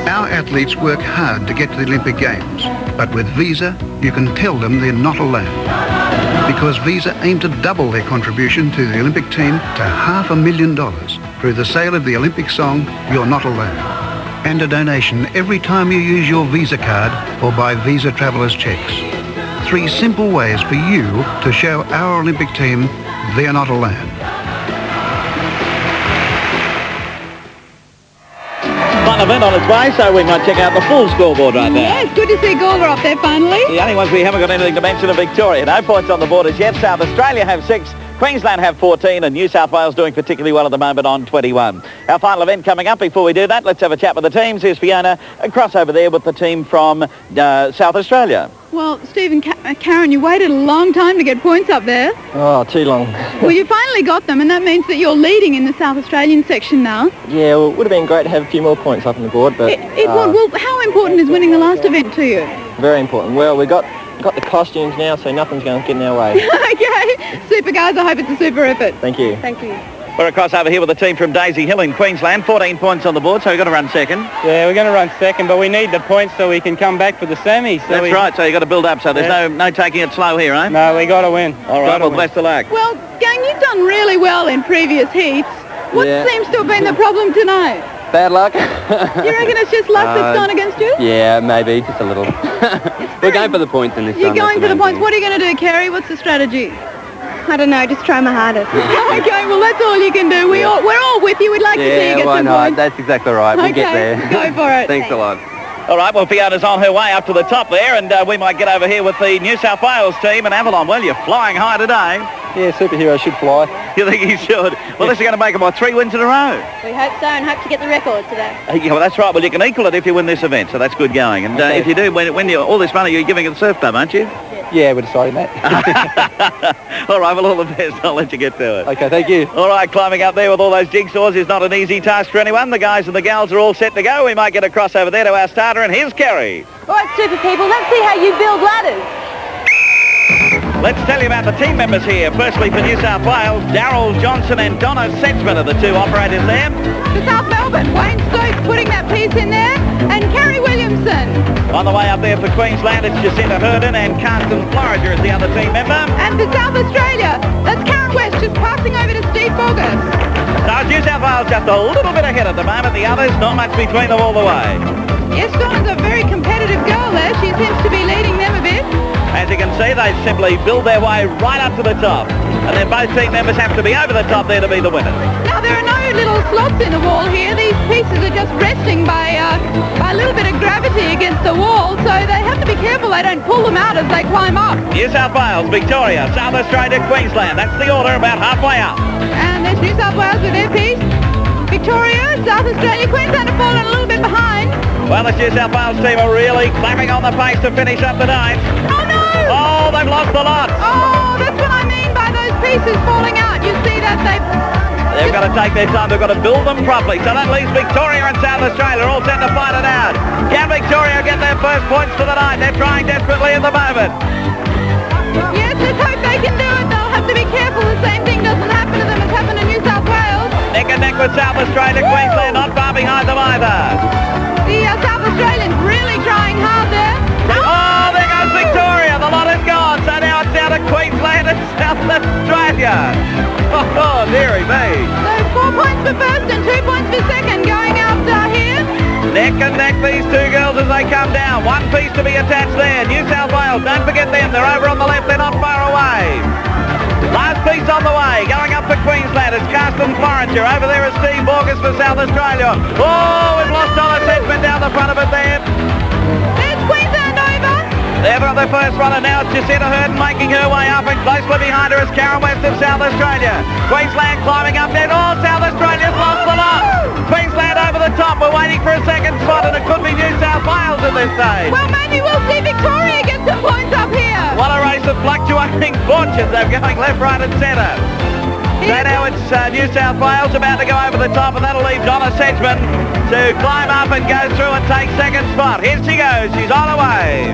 Our athletes work hard to get to the Olympic Games, but with Visa, you can tell them they're not alone. Because Visa aim to double their contribution to the Olympic team to $500,000 through the sale of the Olympic song, You're Not Alone. And a donation every time you use your Visa card or buy Visa Travelers checks. 3 simple ways for you to show our Olympic team they're not alone. Fun event on its way, so we might check out the full scoreboard right now. Yeah, it's good to see Galway up there finally. The only ones we haven't got anything to mention are Victoria. No points on the board as yet. South Australia have 6, Queensland have 14, and New South Wales doing particularly well at the moment on 21. Our final event coming up. Before we do that, let's have a chat with the teams. Here's Fiona, across over there with the team from South Australia. Well, Stephen, Karen, you waited a long time to get points up there. Oh, too long. Well, you finally got them, and that means that you're leading in the South Australian section now. Yeah, well, it would have been great to have a few more points up on the board, but... Well, how important is winning the last event to you? Very important. Well, we've got the costumes now, so nothing's going to get in our way. Okay. Super, guys. I hope it's a super effort. Thank you. Thank you. We're across over here with the team from Daisy Hill in Queensland. 14 points on the board, so we've got to run second. Yeah, we're going to run second, but we need the points so we can come back for the semis. So That's right, so you've got to build up, so there's no taking it slow here, eh? No, we got to win. All right, well, best of luck. Well, gang, you've done really well in previous heats. What seems to have been the problem tonight? Bad luck. You reckon it's just luck that's gone against you? Yeah, maybe, just a little. We're going for the points in this You're going for the points. What are you going to do, Kerry? What's the strategy? I don't know, just try my hardest. Okay, well, that's all you can do. We're all with you. We'd like to see you get some points. That's exactly right. We'll get there. Go for it. Thanks a lot. All right, well, Fiona's on her way up to the top there, and we might get over here with the New South Wales team and Avalon. Well, you're flying high today. Yeah, superhero should fly. You think he should? Well, this is going to make it, 3 wins in a row? We hope so, and hope to get the record today. Yeah, well, that's right. Well, you can equal it if you win this event, so that's good going. And if you do win all this money, you're giving it the surf club, aren't you? Yeah, we're deciding that. All right, well, all the best. I'll let you get to it. Okay, thank you. All right, climbing up there with all those jigsaws is not an easy task for anyone. The guys and the gals are all set to go. We might get across over there to our starter, and here's Kerry. All right, super people, let's see how you build ladders. Let's tell you about the team members here. Firstly, for New South Wales, Darryl Johnson and Donna Setzman are the 2 operators there. For South Melbourne, Wayne Stokes putting that piece in there, and Kerry Williamson. On the way up there for Queensland, it's Jacinta Herden and Carsten Floriger as the other team member. And for South Australia, that's Karen West just passing over to Steve Bogus. Now, New South Wales just a little bit ahead at the moment. The others, not much between them all the way. Yes, Donna's a very competitive girl there. She seems to be leading them a bit. As you can see, they simply build their way right up to the top. And then both team members have to be over the top there to be the winners. Now, there are no little slots in the wall here. These pieces are just resting by a little bit of gravity against the wall, so they have to be careful they don't pull them out as they climb up. New South Wales, Victoria, South Australia, Queensland. That's the order, about halfway up. And there's New South Wales with their piece. Victoria, South Australia, Queensland have fallen a little bit behind. Well, the New South Wales team are really clapping on the pace to finish up the night. Oh, no! Oh, they've lost a lot. Oh, that's what I mean by those pieces falling out. You see that They've got to take their time. They've got to build them properly. So that leaves Victoria and South Australia all set to fight it out. Can Victoria get their first points for the night? They're trying desperately at the moment. Yes, let's hope they can do it. They'll have to be careful. The same thing doesn't happen to them as happened in New South Wales. Neck and neck with South Australia. Queensland not far behind them either. The South Australians really trying hard there. Oh, there goes Victoria. The lot is gone. So now it's down to Queensland and South Australia. Oh, dearie me. So 4 points for first and 2 points for second going out here. Neck and neck, these two girls as they come down. One piece to be attached there. New South Wales, don't forget them. They're over on the left. They're not far away. Last piece on the way. Going up for Queensland. It's Carsten Florentier. Over there is Steve Borges for South Australia. Oh, we've lost Donna Sedgman down the front of it there. There's Queensland over. They've got their first runner now. It's Jacinta Hurden making her way up, and closely behind her is Karen West of South Australia. Queensland climbing up there. Oh, South Australia's lost the lot. Queensland over the top. We're waiting for a second spot, and it could be New South Wales at this stage. Well, maybe we'll see Victoria get some points up here. What a race of fluctuating fortunes. They're going left, right and centre. So now it's New South Wales about to go over the top, and that'll leave Donna Sedgman to climb up and go through and take second spot. Here she goes. She's on her way.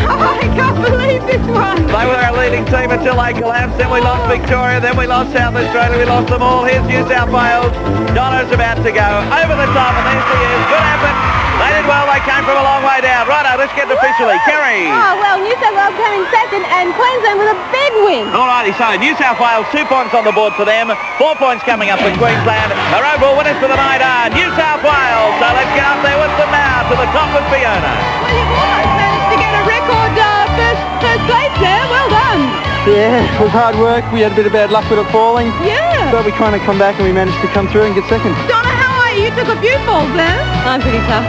Oh, I can't believe this one. They were our leading team until they collapsed. Then we lost Victoria. Then we lost South Australia. We lost them all. Here's New South Wales. Donna's about to go over the top, and there she is. Good effort. They did well. They came from a long way down. Righto, let's get it officially. Kerry. Oh, well, New South Wales came in second and Queensland with a big win. Alrighty, so New South Wales, 2 points on the board for them. 4 points coming up for Queensland. Our overall winners for the night are New South Wales. So let's get up there with them now to the top with Fiona. Well, you've almost managed to get a record first place there. Well done. Yeah, it was hard work. We had a bit of bad luck with it falling. Yeah. But we kind of come back and we managed to come through and get second. Donna, how are you? You took a few falls there. I'm pretty tough.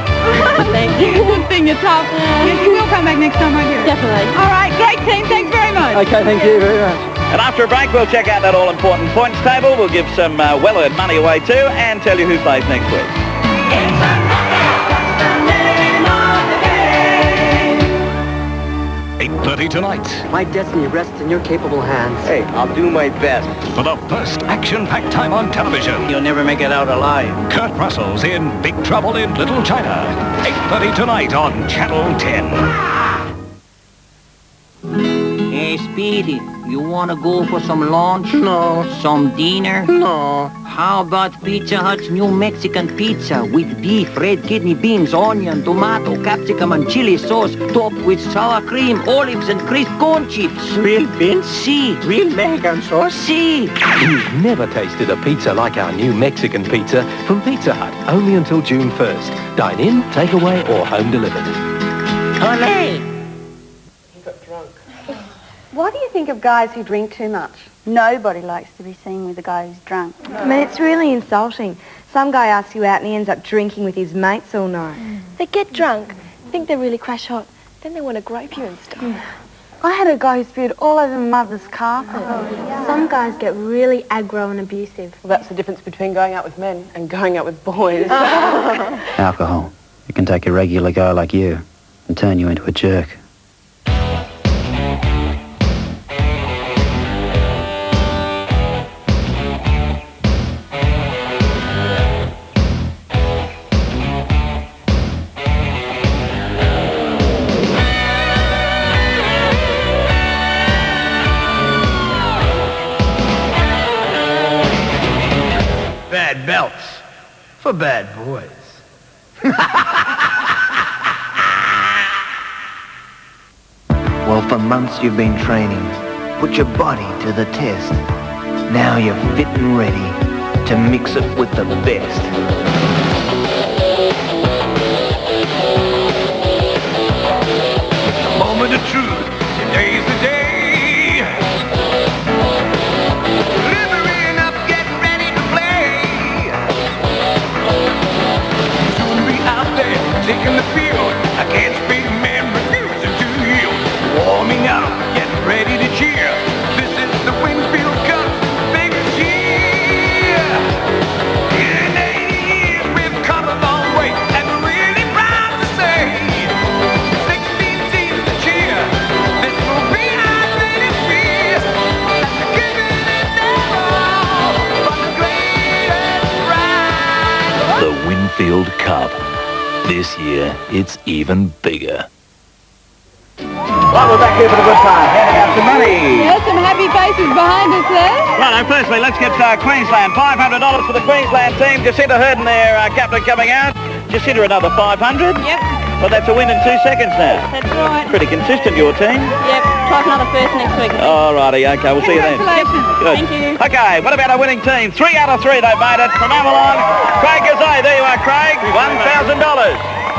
Thank you. Good thing you're tough. Yes, you will come back next time, won't you? Definitely. All right, great team. Thanks very much. Okay, thank you very much. And after a break, we'll check out that all-important points table. We'll give some well-earned money away too, and tell you who plays next week. 8:30 tonight. My destiny rests in your capable hands. Hey, I'll do my best. For the first action-packed time on television. You'll never make it out alive. Kurt Russell's in Big Trouble in Little China. 8:30 tonight on Channel 10. Hey, Speedy, you want to go for some lunch? No. Some dinner? No. How about Pizza Hut's new Mexican pizza with beef, red kidney beans, onion, tomato, capsicum and chili sauce, topped with sour cream, olives and crisp corn chips? Real beans? Si. Real Mexican sauce? Si. You've never tasted a pizza like our new Mexican pizza from Pizza Hut, only until June 1st. Dine in, takeaway or home delivered. Olé! What do you think of guys who drink too much? Nobody likes to be seen with a guy who's drunk. I mean, it's really insulting. Some guy asks you out and he ends up drinking with his mates all night. They get drunk, think they're really crash hot, then they want to grope you and stuff. I had a guy who spewed all over mother's carpet. Some guys get really aggro and abusive. Well, that's the difference between going out with men and going out with boys. Alcohol. It can take a regular guy like you and turn you into a jerk. Bad belts for bad boys. Well, for months you've been training. Put your body to the test. Now you're fit and ready to mix it with the best. Moment of truth, today's the day. Littering up, get ready to play. Soon be out there, taking the field. I can't speak, man, refusing to yield. Warming up, get ready to cheer. This is the Winfield Cup, big cheer. In 80 years, we Winfield Cup. This year, it's even bigger. Well, we're back here for the good time, handing out some money. There's some happy faces behind us there. Right, firstly, let's get Queensland. $500 for the Queensland team. Jacinta Hurden, their captain, coming out. Jacinta, another $500. Yep. But that's a win in 2 seconds now. That's right. Pretty consistent, your team. Yep. Try for another first next week. All righty, okay, we'll see you then. Congratulations. Good. Thank you. Okay, what about our winning team? 3 out of 3 they've made it. From Avalon, Craig Gazay. There you are, Craig. $1,000.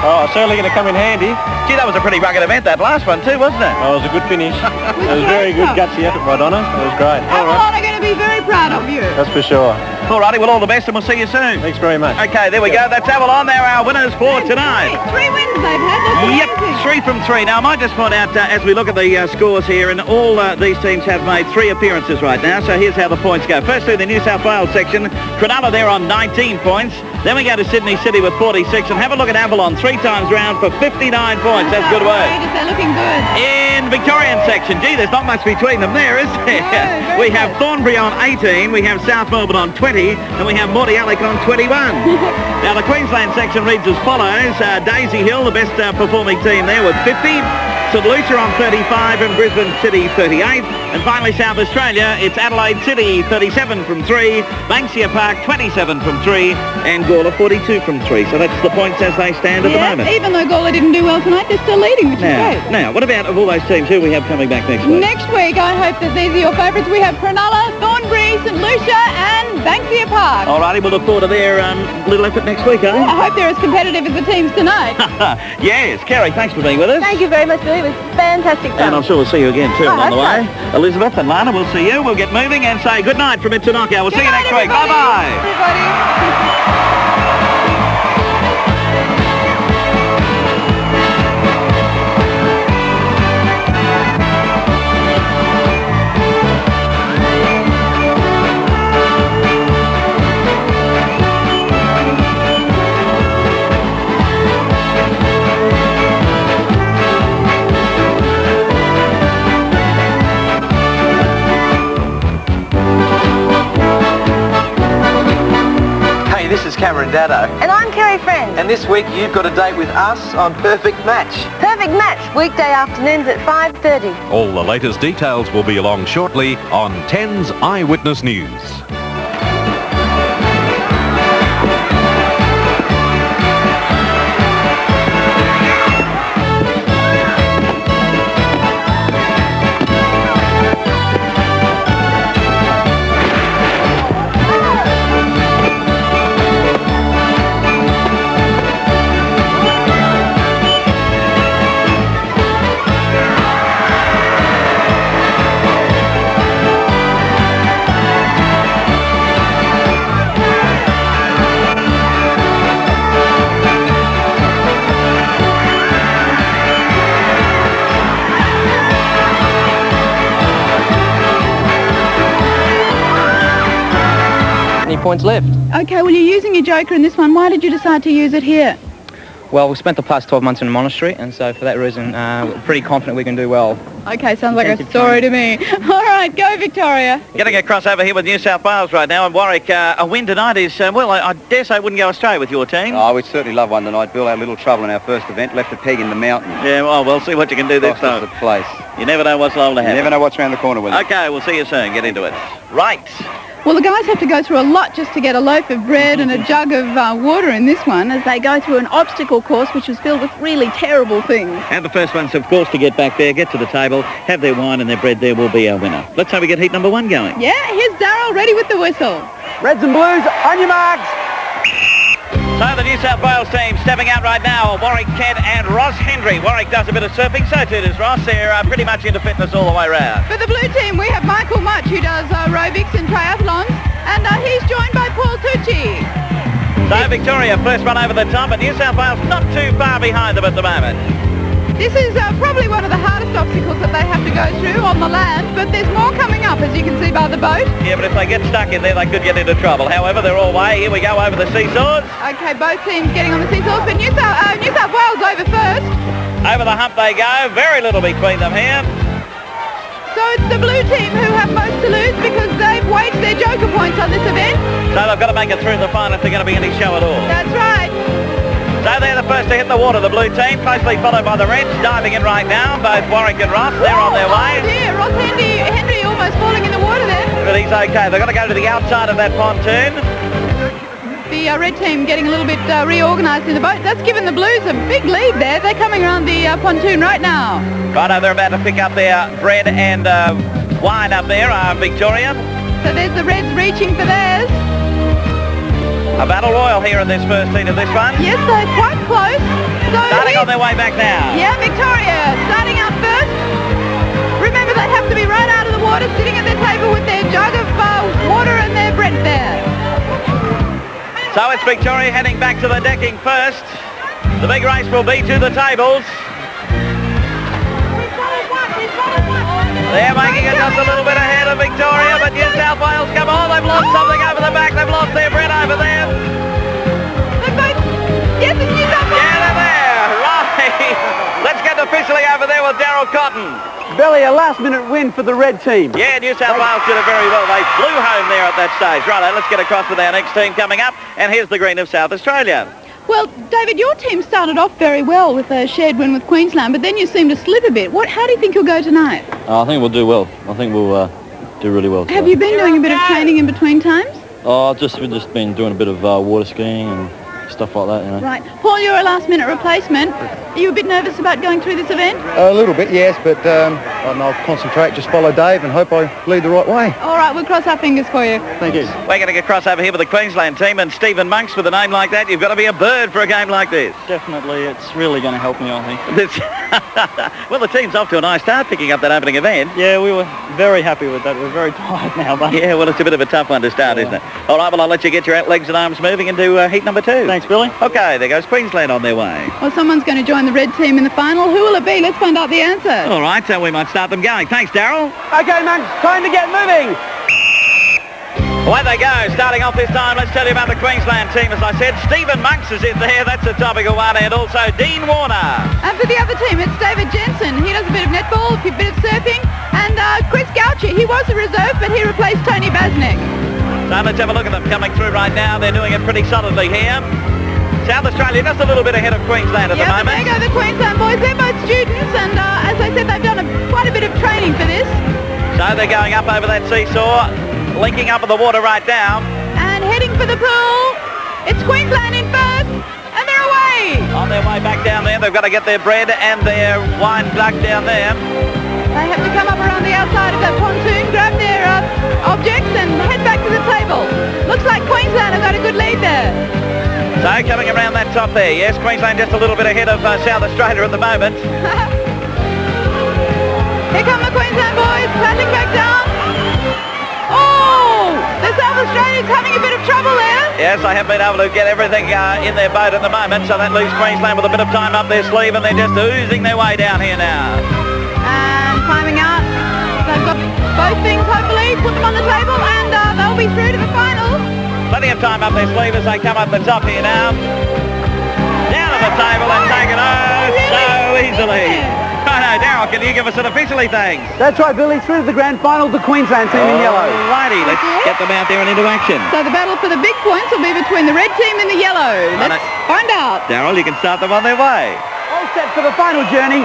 Oh, certainly going to come in handy. Gee, that was a pretty rugged event, that last one too, wasn't it? Oh, it was a good finish. It was very good, gutsy effort by Donna. It was great. Avalon are going to be very proud of you. That's for sure. All righty, well, all the best, and we'll see you soon. Thanks very much. Okay, there we go. That's Avalon. They're our winners for tonight. 3 wins they've had. That's Yep, amazing. 3 from 3. Now, I might just point out, as we look at the scores here, and all these teams have made 3 appearances right now, so here's how the points go. Firstly, the New South Wales section. Cronulla there on 19 points. Then we go to Sydney City with 46, and have a look at Avalon 3 times round for 59 points. That's good work. They're looking good. In Victorian section, gee, there's not much between them there, is there? No, we have Thornbury on 18, we have South Melbourne on 20, and we have Morty Alec on 21. Now, the Queensland section reads as follows. Daisy Hill, the best performing team there, with 50. St Lucia on 35 and Brisbane City 38. And finally, South Australia, it's Adelaide City 37 from 3, Banksia Park 27 from 3, and Gawler 42 from 3. So that's the points as they stand at the moment. Even though Gawler didn't do well tonight, they're still leading, which is great. Now, what about of all those teams, who we have coming back next week? Next week, I hope that these are your favourites. We have Cronulla, Thornbury, St Lucia and Banksia Park. All righty, we'll look forward to their little effort next week, eh? I hope they're as competitive as the teams tonight. Yes, Kerry, thanks for being with us. Thank you very much, Billy. It was fantastic fun. And I'm sure we'll see you again too I on the way. hope Elizabeth and Lana, we'll see you. We'll get moving and say good night from it to Knockout. We'll see you next week. Bye-bye. Everybody. Hey, this is Cameron Daddo. And I'm Kerry Friend. And this week you've got a date with us on Perfect Match. Perfect Match, weekday afternoons at 5:30. All the latest details will be along shortly on 10's Eyewitness News. Any points left? Okay, well, you're using your joker in this one. Why did you decide to use it here? Well, we spent the past 12 months in a monastery, and so for that reason, we're pretty confident we can do well. Okay, sounds like a story to me. All right, go Victoria. Getting across over here with New South Wales right now, and Warwick, a win tonight is, well, I dare say wouldn't go astray with your team. Oh, we'd certainly love one tonight. Bill had a little trouble in our first event, left a peg in the mountain. Yeah, well, we'll see what you can do this Cost us time. the place. You never know what's liable to happen. You never know what's around the corner with it. Okay, we'll see you soon. Get into it. Right. Well, the guys have to go through a lot just to get a loaf of bread and a jug of water in this one, as they go through an obstacle course which is filled with really terrible things. And the first ones, of course, to get back there, get to the table, have their wine and their bread there will be our winner. Let's hope we get heat number 1 going. Yeah, here's Darryl ready with the whistle. Reds and Blues, on your marks. So the New South Wales team stepping out right now, Warwick Kent and Ross Hendry. Warwick does a bit of surfing, so too does Ross. They're pretty much into fitness all the way round. For the blue team, we have Michael Much, who does aerobics and triathlons, and he's joined by Paul Tucci. So Victoria, first run over the top, and New South Wales not too far behind them at the moment. This is probably one of the hardest obstacles that they have to go through on the land, but there's more coming up, as you can see by the boat. Yeah, but if they get stuck in there, they could get into trouble. However, they're all way. Here we go over the seesaws. Okay, both teams getting on the seesaws, but New South Wales over first. Over the hump they go. Very little between them here. So it's the blue team who have most to lose because they've wasted their joker points on this event. So they've got to make it through the final if they're going to be any show at all. That's right. So they're the first to hit the water, the blue team, closely followed by the Reds, diving in right now. Both Warwick and Ross, they're on their way. Oh dear, Ross Henry almost falling in the water there. But he's okay. They've got to go to the outside of that pontoon. The red team getting a little bit reorganised in the boat. That's given the Blues a big lead there. They're coming around the pontoon right now. Righto, they're about to pick up their bread and wine up there, Victoria. So there's the Reds reaching for theirs. A battle royal here in this first heat of this one. Yes, they're quite close. So starting on their way back now. Yeah, Victoria starting out first. Remember, they have to be right out of the water, sitting at their table with their jug of water and their bread there. So it's Victoria heading back to the decking first. The big race will be to the tables. They're making it just a little bit ahead of Victoria, but New South Wales come on. They've lost something over the back. They've lost their bread over there. Yes, it's New South Wales. Yeah, they're there. Right. Let's get officially over there with Daryl Cotton. Billy, a last-minute win for the red team. Yeah, New South Wales did it very well. They flew home there at that stage. Righto, let's get across with our next team coming up. And here's the green of South Australia. Well, David, your team started off very well with a shared win with Queensland, but then you seemed to slip a bit. How do you think you'll go tonight? I think we'll do well. I think we'll do really well. Have you been doing a bit of training in between times? We've just been doing a bit of water skiing and stuff like that, you know. Right. Paul, you're a last-minute replacement. Are you a bit nervous about going through this event? A little bit, yes, but I'll concentrate, just follow Dave and hope I lead the right way. All right, we'll cross our fingers for you. Thank you. We're going to get cross over here with the Queensland team, and Stephen Monks, with a name like that, you've got to be a bird for a game like this. Definitely, it's really going to help me, I think. Well, the team's off to a nice start picking up that opening event. Yeah, we were very happy with that. We're very tired now, but... Yeah, well, it's a bit of a tough one to start, isn't it? All right, well, I'll let you get your legs and arms moving into heat number 2. Thanks, Billy. Okay, there goes Queensland on their way. Well, someone's going to join the red team in the final. Who will it be? Let's find out the answer. All right, so we might start them going. Thanks, Daryl. Okay, man, time to get moving. Away they go. Starting off this time, let's tell you about the Queensland team. As I said, Stephen Monks is in there. That's a topical one. And also Dean Warner. And for the other team, it's David Jensen. He does a bit of netball, a bit of surfing. And Chris Goucher, he was a reserve, but he replaced Tony Basnick. So let's have a look at them coming through right now. They're doing it pretty solidly here. South Australia just a little bit ahead of Queensland at the moment. There go the Queensland boys. They're both students, and as I said, they've done quite a bit of training for this. So they're going up over that seesaw, linking up in the water right now. And heading for the pool. It's Queensland in first, and they're away. On their way back down there, they've got to get their bread and their wine duck down there. They have to come up around the outside of that pontoon, grab their objects, and head back to the table. Looks like Queensland have got a good lead there. So coming around that top there, yes, Queensland just a little bit ahead of South Australia at the moment. Here come the Queensland boys, passing back down. Oh, the South Australians having a bit of trouble there. Yes, I have been able to get everything in their boat at the moment, so that leaves Queensland with a bit of time up their sleeve, and they're just oozing their way down here now. And climbing out, they've got both things hopefully, put them on the table, and they'll be through to the final. Plenty of time up their sleeve as they come up the top here now. Down on the table and take it so easily. Righto, Daryl, can you give us an officially thanks? That's right, Billy. Through to the grand final, the Queensland team in yellow. Righty, let's get them out there and into action. So the battle for the big points will be between the red team and the yellow. Let's find out. Daryl, you can start them on their way. All set for the final journey.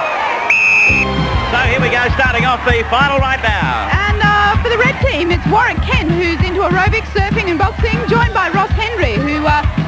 So here we go, starting off the final right now. And for the red team, it's Warwick Kent, who's into aerobics, surfing and boxing, joined by Ross Henry, who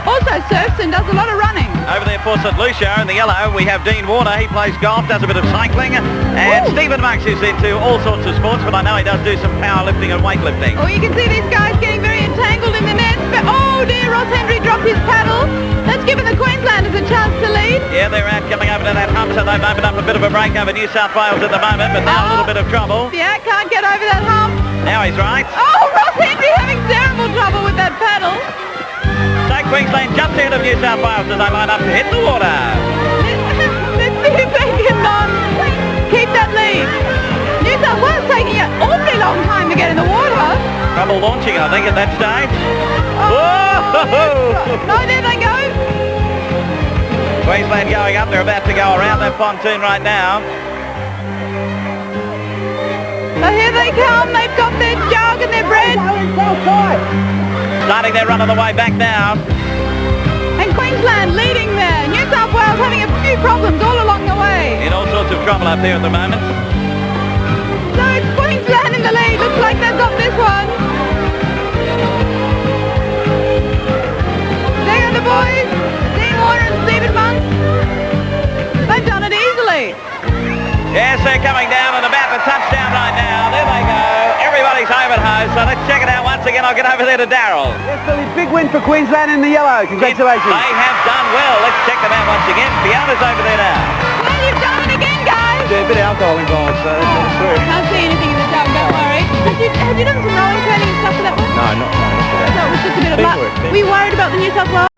also surfs and does a lot of running. Over there for St Lucia in the yellow, we have Dean Warner. He plays golf, does a bit of cycling. And Stephen Monks is into all sorts of sports, but I know he does do some powerlifting and weightlifting. Oh, you can see these guys getting very entangled in the nets. But, oh dear, Ross Henry dropped his paddle. That's given the Queenslanders a chance to lead. Yeah, they're out coming over to that hump, so they've opened up a bit of a break over New South Wales at the moment, but now a little bit of trouble. Yeah, can't get over that hump. Now he's right. Oh, Ross Henry having terrible trouble with that paddle. So Queensland jumps ahead of New South Wales as they line up to hit the water. Let's see if they can keep that lead. New South Wales taking an awfully long time to get in the water. Trouble launching, I think, at that stage. No, there they go. Queensland going up. They're about to go around that pontoon right now. So here they come. They've got their jug and their bread. Starting their run on the way back now. And Queensland leading there. New South Wales having a few problems all along the way. In all sorts of trouble up there at the moment. So it's Queensland in the lead. Looks like they've got this one. There are the boys. Dean Warner and Stephen Monk. They've done it easily. Yes, they're coming down and about to touchdown right now. There they go. Everybody's home and home, so let's check it out once again. I'll get over there to Darryl. Yes, Billy, big win for Queensland in the yellow. Congratulations. They have done well. Let's check them out once again. Fiona's over there now. Well, you've done it again, guys. Yeah, a bit of alcohol involved, so that's true. Can't see anything in the tub, don't worry. Had you done some rowing training and stuff for that one? No, not for that. So it was just a bit of luck. Were you worried about the New South Wales?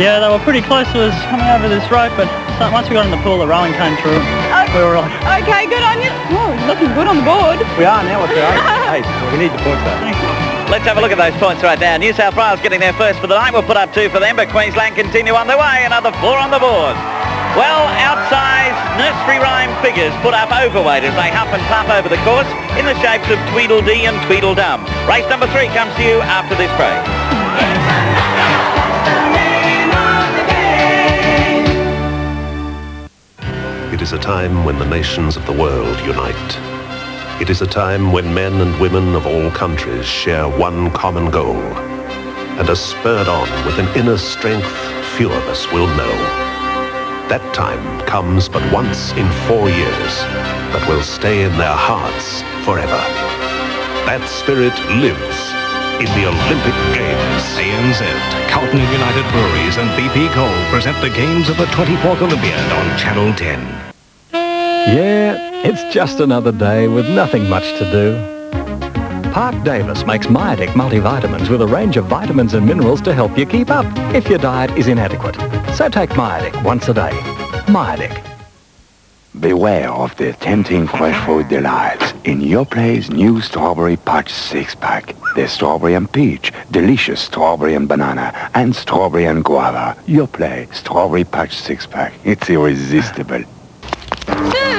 Yeah, they were pretty close to us coming over this rope, but once we got in the pool, the rowing came through. We were right. Okay, good on you. Oh, looking good on the board. We are now, we're Hey, we need the points though. Let's have a look at those points right now. New South Wales getting there first for the night. We'll put up 2 for them, but Queensland continue on their way. Another 4 on the board. Well, outsized nursery rhyme figures put up overweight as they huff and puff over the course in the shapes of Tweedledee and Tweedledum. Race number 3 comes to you after this break. It is a time when the nations of the world unite. It is a time when men and women of all countries share one common goal and are spurred on with an inner strength few of us will know. That time comes but once in 4 years, but will stay in their hearts forever. That spirit lives in the Olympic Games. ANZ, Carlton United Breweries and BP Coal present the games of the 24th Olympiad on Channel 10. Yeah, it's just another day with nothing much to do. Park Davis makes Myotic multivitamins with a range of vitamins and minerals to help you keep up if your diet is inadequate. So take Myotic once a day. Myotic. Beware of the tempting fresh fruit delights in Yoplai's new Strawberry Patch 6-pack. There's strawberry and peach, delicious strawberry and banana, and strawberry and guava. Yoplait Strawberry Patch 6-pack. It's irresistible. Sue!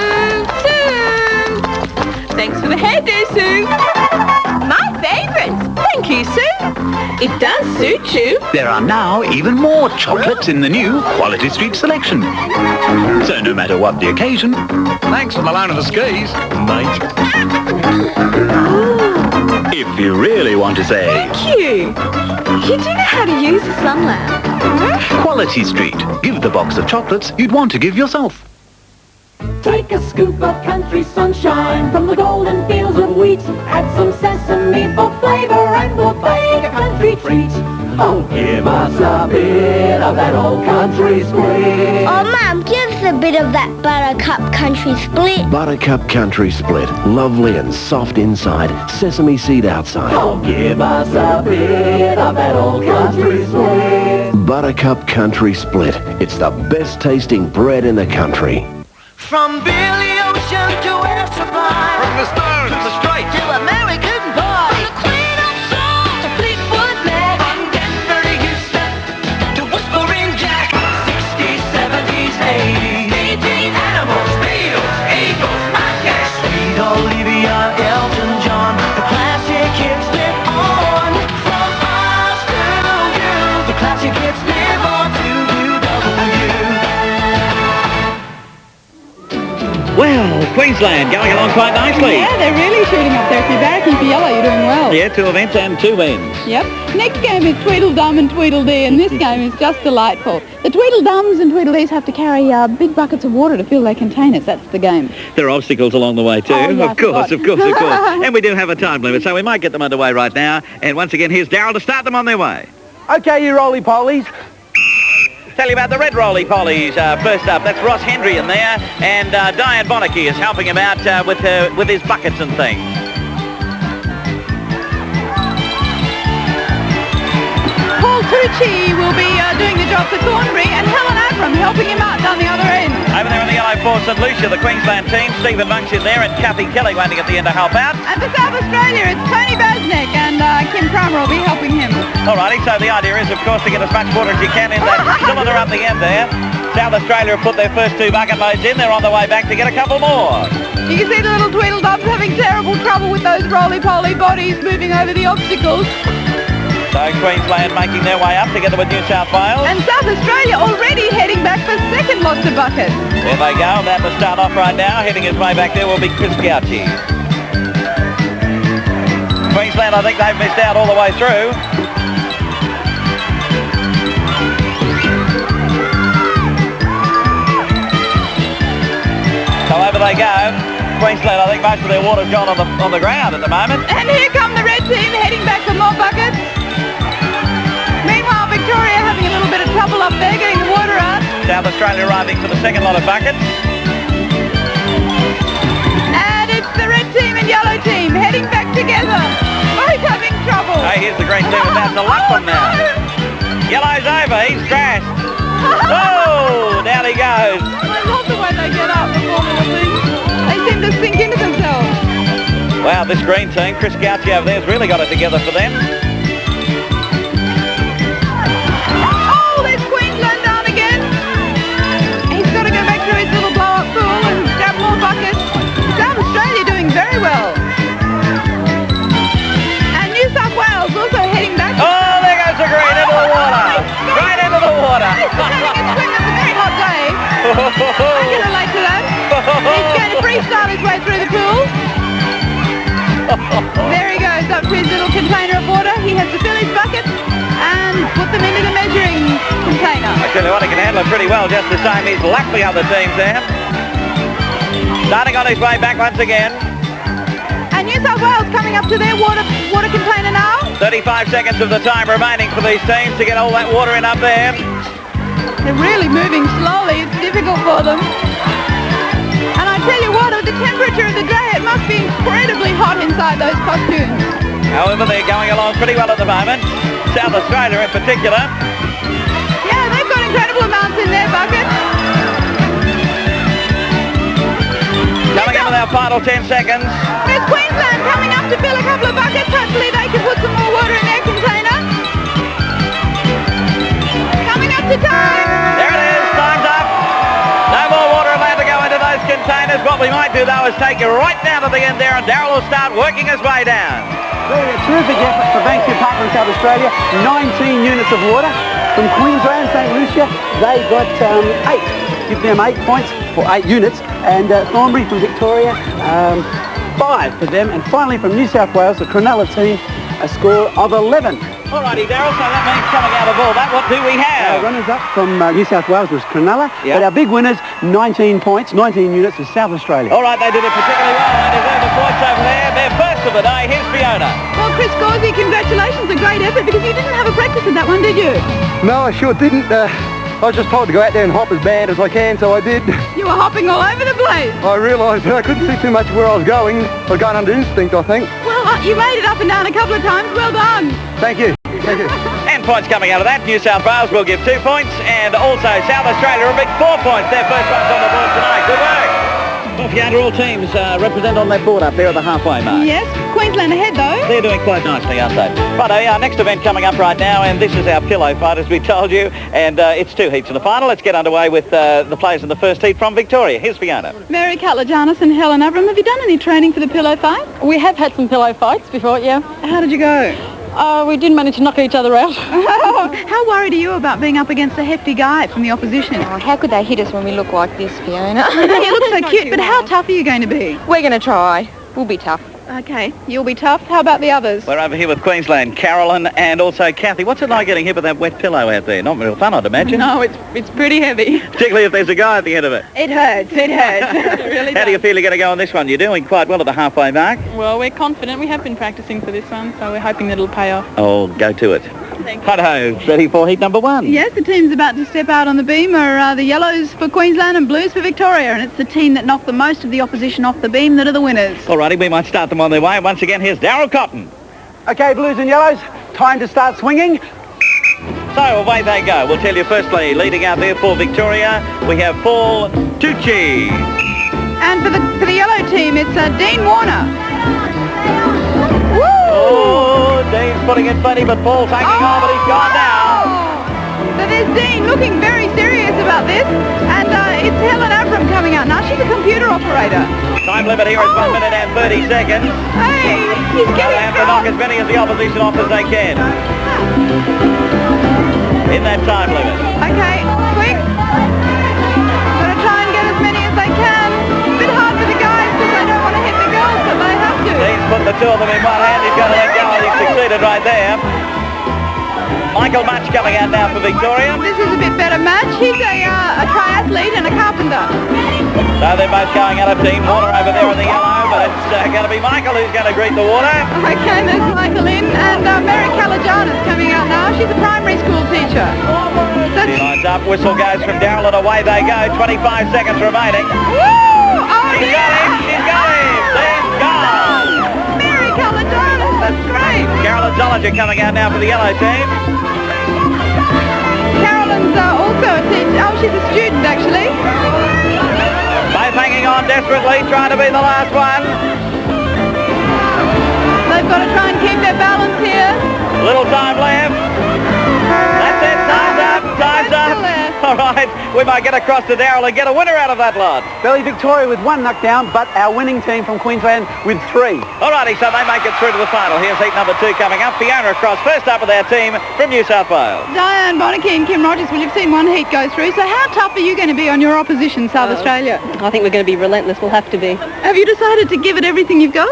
Thanks for the hairdo, Sue. My favourite. Thank you, Sue. It does suit you. There are now even more chocolates in the new Quality Street selection. So no matter what the occasion... Thanks for the loan of the skis, mate. If you really want to say... Thank you. You do know how to use a sun lamp. Quality Street. Give the box of chocolates you'd want to give yourself. Take a scoop of country sunshine from the golden fields of wheat. Add some sesame for flavor and we'll bake a country treat. Oh, give us a bit of that old country split. Oh, Mum, give us a bit of that Buttercup Country Split. Buttercup Country Split. Lovely and soft inside, sesame seed outside. Oh, give us a bit of that old country split. Buttercup Country Split. It's the best tasting bread in the country. From Billy Ocean to Air Supply. From the Stones to the Stripes to American Pie. From the Queen of Soul to Fleetwood Mac. From Denver to Houston to Whispering Jack. 60s, 70s, 80s. DJs, Animals, Beatles, Eagles, Outcasts. Sweet Olivia, Elton John. The classic hits live on. From us to you. The classic hits live on to UW. Well, Queensland going along quite nicely. Yeah, they're really shooting up there. If you're barracking for yellow, you're doing well. Yeah, 2 events and 2 wins. Yep. Next game is Tweedledum and Tweedledee, and this game is just delightful. The Tweedledums and Tweedledees have to carry big buckets of water to fill their containers. That's the game. There are obstacles along the way too. Oh, yeah, of course. And we do have a time limit, so we might get them underway right now. And once again, here's Darryl to start them on their way. Okay, you roly-polies. Tell you about the red roly-polies. First up, that's Ross Hendry in there, and Diane Bonneke is helping him out with his buckets and things. Paul Tucci will be doing the job for Thornbury, and Helen Abram helping him out down the other end. Over there in the yellow for St Lucia, the Queensland team, Stephen Monk's in there, and Kathy Kelly waiting at the end to help out. And for South Australia, it's Tony Basnick, and Kim Kramer will be helping him. Alrighty, so the idea is, of course, to get as much water as you can in that cylinder up the end there. South Australia have put their first 2 bucket loads in. They're on the way back to get a couple more. You can see the little Tweedledums having terrible trouble with those roly-poly bodies moving over the obstacles. So Queensland making their way up together with New South Wales. And South Australia already heading back for second loss to buckets. There they go, about to start off right now. Heading his way back there will be Chris Gauci. Queensland, I think they've missed out all the way through. So over they go. Queensland, I think most of their water's gone on the ground at the moment. And here come the red team heading back for more buckets. Meanwhile, Victoria having a little bit of trouble up there getting the water out. South Australia arriving for the second lot of buckets. And it's the red team and yellow team heading back together. Both having trouble. Hey, here's the green team about to lap one now. Yellow's over, he's crashed. Oh, down he goes. I love the way they get up before the thing. They seem to sink into themselves. Wow, this green team, Chris Gauci over there has really got it together for them. Oh, there's Queensland down again. He's got to go back through his little blow-up pool and grab more buckets. South Australia doing very well. And New South Wales also heading back. Oh, there goes the green into the water. Right into the water. He's having a swim. It's a very hot day. I can relate to that. He's going to freestyle his way through the pool. There he goes, up to his little container of water. He has to fill his buckets and put them into the measuring container. I tell you what, he can handle it pretty well just the same. He's lapped the other teams there. Starting on his way back once again. And New South Wales coming up to their water container now. 35 seconds of the time remaining for these teams to get all that water in up there. They're really moving slowly. It's difficult for them. And I tell you what, with the temperature of the day, it must be incredibly hot inside those costumes. However, they're going along pretty well at the moment. South Australia in particular. Yeah, they've got incredible amounts in their buckets. Coming up with our final 10 seconds. There's Queensland coming up to fill a couple of buckets. Hopefully they can put some more water in their container. Coming up to time. There it is, time's up. No more water allowed to go into those containers. What we might do though is take you right down to the end there and Darryl will start working his way down. Really a terrific effort for Banksia Park in South Australia. 19 units of water. From Queensland, St Lucia, they got 8. Give them 8 points for 8 units. And Thornbury from Victoria, 5 for them. And finally from New South Wales, the Cronulla team, a score of 11. Alrighty, Darryl, so that means coming out of all that, what do we have? Runners-up from New South Wales was Cronulla, Yep. but our big winners, 19 points, 19 units for South Australia. All right, they did it particularly well. They deserve the points over there. They're first of the day. Here's Fiona. Well, Chris Gauci, congratulations. A great effort because you didn't have a practice in that one, did you? No, I sure didn't. I was just told to go out there and hop as bad as I can, so I did. You were hopping all over the place. I realised that I couldn't see too much where I was going. I was going under instinct, I think. Well, you made it up and down a couple of times. Well done. Thank you. Thank you. And points coming out of that. New South Wales will give 2 points, and also South Australia a big 4 points. Their first ones on the board tonight. Good work. Well, Fiona, all teams represent on that board up there at the halfway mark. Yes, Queensland ahead though. They're doing quite nicely, aren't they? Right, our next event coming up right now, and this is our pillow fight, as we told you, and it's 2 heats in the final. Let's get underway with the players in the first heat from Victoria. Here's Fiona. Mary Cutler-Jarnis and Helen Abram, have you done any training for the pillow fight? We have had some pillow fights before, yeah. How did you go? We did manage to knock each other out. How worried are you about being up against a hefty guy from the opposition? Oh, how could they hit us when we look like this, Fiona? You look so cute, but how tough are you going to be? We're going to try. We'll be tough. Okay, you'll be tough. How about the others? We're over here with Queensland, Carolyn and also Kathy. What's it like getting hit with that wet pillow out there? Not real fun, I'd imagine. No, it's pretty heavy. Particularly if there's a guy at the end of it. It hurts, it hurts. It really How do you feel you're going to go on this one? You're doing quite well at the halfway mark. Well, we're confident. We have been practicing for this one, so we're hoping that it'll pay off. Oh, go to it. Hi-ho, ready for heat number 1. Yes, the teams about to step out on the beam are the yellows for Queensland and blues for Victoria, and it's the team that knocked the most of the opposition off the beam that are the winners. Alrighty, we might start them on their way. Once again, here's Darryl Cotton. Okay, blues and yellows, time to start swinging. So away they go. We'll tell you firstly, leading out there for Victoria, we have Paul Tucci. And for the yellow team, it's Dean Warner. Oh, Dean's putting it funny, but Paul's hanging on, but he's gone now. So there's Dean looking very serious about this, and it's Helen Abram coming out now. She's a computer operator. Time limit here is 1 minute and 30 seconds. Hey, he's They getting have to knock as many of the opposition off as they can. In that time limit. Okay, quick. Gotta try and get as many as they can. A bit hard for the guys because they don't want to hit the girls, but they have to. He's put the two of them in one hand. He's going to let go. He's succeeded right there. Michael Much coming out now for Victoria. This is a bit better match. He's a triathlete and a carpenter. So they're both going out of team. Water over there in the yellow, but it's going to be Michael who's going to greet the water. Okay, there's Michael in, and Mary Kalajana's coming out now. She's a primary school teacher. She lines up, whistle goes from Darryl, and away they go. 25 seconds remaining. Woo! Oh, She's got him! She's got him! They've gone! Mary Kalajana, that's great. Carolyn Zollinger coming out now for the yellow team. Carolyn's also a teacher. Oh, she's a student, actually. Both hanging on desperately, trying to be the last one. They've got to try and keep their balance here. Little time left. That's it, time's up, time's up. All right, we might get across to Darryl and get a winner out of that lot. Billy, Victoria with 1 knockdown, but our winning team from Queensland with 3. All righty, so they make it through to the final. Here's heat number 2 coming up. Fiona across first up with our team from New South Wales. Diane Bonneke and Kim Rogers, well, you've seen one heat go through, so how tough are you going to be on your opposition, South Australia? I think we're going to be relentless. We'll have to be. Have you decided to give it everything you've got?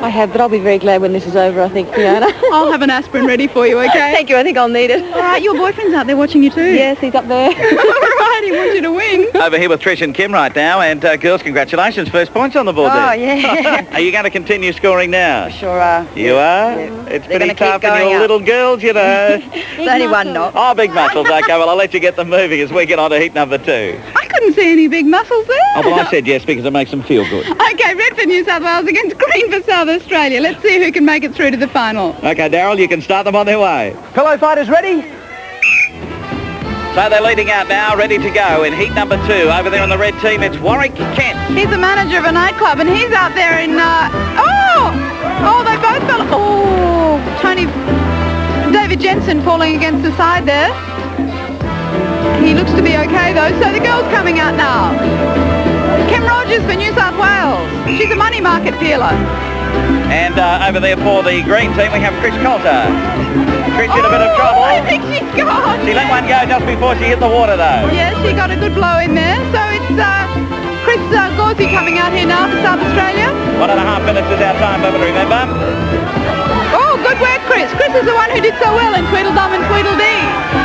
I have, but I'll be very glad when this is over, I think, Fiona. I'll have an aspirin ready for you, okay? Thank you, I think I'll need it. All right, your boyfriend's out there watching you too. Yes, he's up there. All right, he wants you to win. Over here with Trish and Kim right now, and girls, congratulations. First points on the board there. Oh, yeah. Are you going to continue scoring now? Sure are. You are? Yeah. It's They're pretty gonna tough keep and going you're up. little girls, you know. There's only one knot. Oh, big muscles. Okay, well, I'll let you get them moving as we get on to heat number 2. I couldn't see any big muscles there. Oh, well, I said yes because it makes them feel good. Okay, red for New South Wales against green for South Australia. Let's see who can make it through to the final. Okay, Darryl, you can start them on their way. Pillow fighters ready? So they're leading out now, ready to go in heat number 2. Over there on the red team, it's Warwick Kent. He's the manager of a nightclub, and he's out there in... Oh, they both fell... Oh, David Jensen falling against the side there. He looks to be okay, though. So the girl's coming out now. Kim Rogers for New South Wales. She's a money market dealer. And over there for the green team, we have Chris Coulter. Chris in a bit of trouble. I think she's gone. She let one go just before she hit the water, though. Yeah, she got a good blow in there. So it's Chris Gauzy coming out here now for South Australia. 1.5 minutes is our time limit, remember? Oh, good work, Chris. Chris is the one who did so well in Tweedledum and Tweedledee.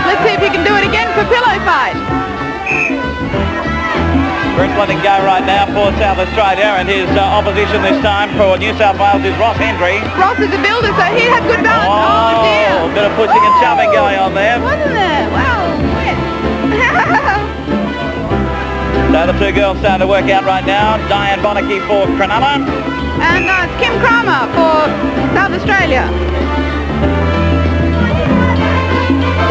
Let's see if he can do it again for pillow fight. Chris letting go right now for South Australia, and his opposition this time for New South Wales is Ross Hendry. Ross is a builder, so he had good balance. Oh, dear. A bit of pushing and shoving going on there. Wasn't there? Wow. So the two girls starting to work out right now. Diane Bonneke for Cronulla. And it's Kim Kramer for South Australia.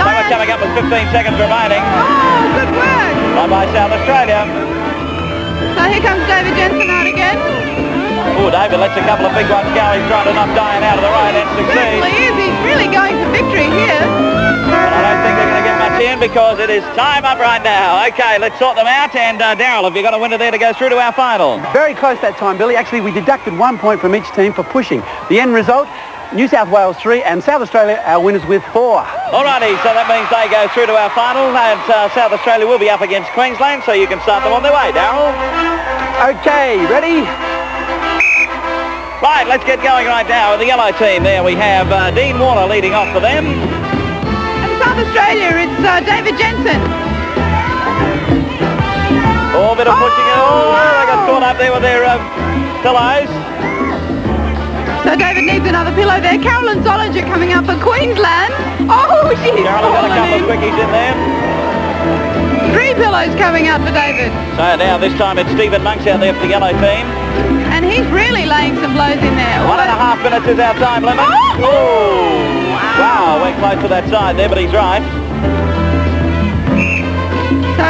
Diane coming up with 15 seconds remaining. Oh, good work. Bye-bye, South Australia. So here comes David Jensen out again. Oh, David lets a couple of big ones go. He's trying to knock Diane out of the right and succeeds. Certainly is. He's really going for victory here. But I don't think they're going to get much in because it is time up right now. Okay, let's sort them out. And Darryl, have you got a winner there to go through to our final? Very close that time, Billy. Actually, we deducted 1 point from each team for pushing. The end result, New South Wales 3 and South Australia, our winners with 4. Alrighty, so that means they go through to our final, and South Australia will be up against Queensland, so you can start them on their way, Darryl. Okay, ready? Right, let's get going right now with the yellow team. There we have Dean Warner leading off for them. And South Australia, it's David Jensen. Oh, a bit of pushing. Oh, they got caught up there with their pillows. So David needs another pillow there. Carolyn Zollinger coming up for Queensland. Oh, she's Carolyn got a couple of quickies in there. 3 pillows coming out for David. So now this time it's Stephen Monks out there for the yellow team. And he's really laying some blows in there. 1.5 minutes is our time limit. Oh! Wow, we're close to that side there, but he's right. So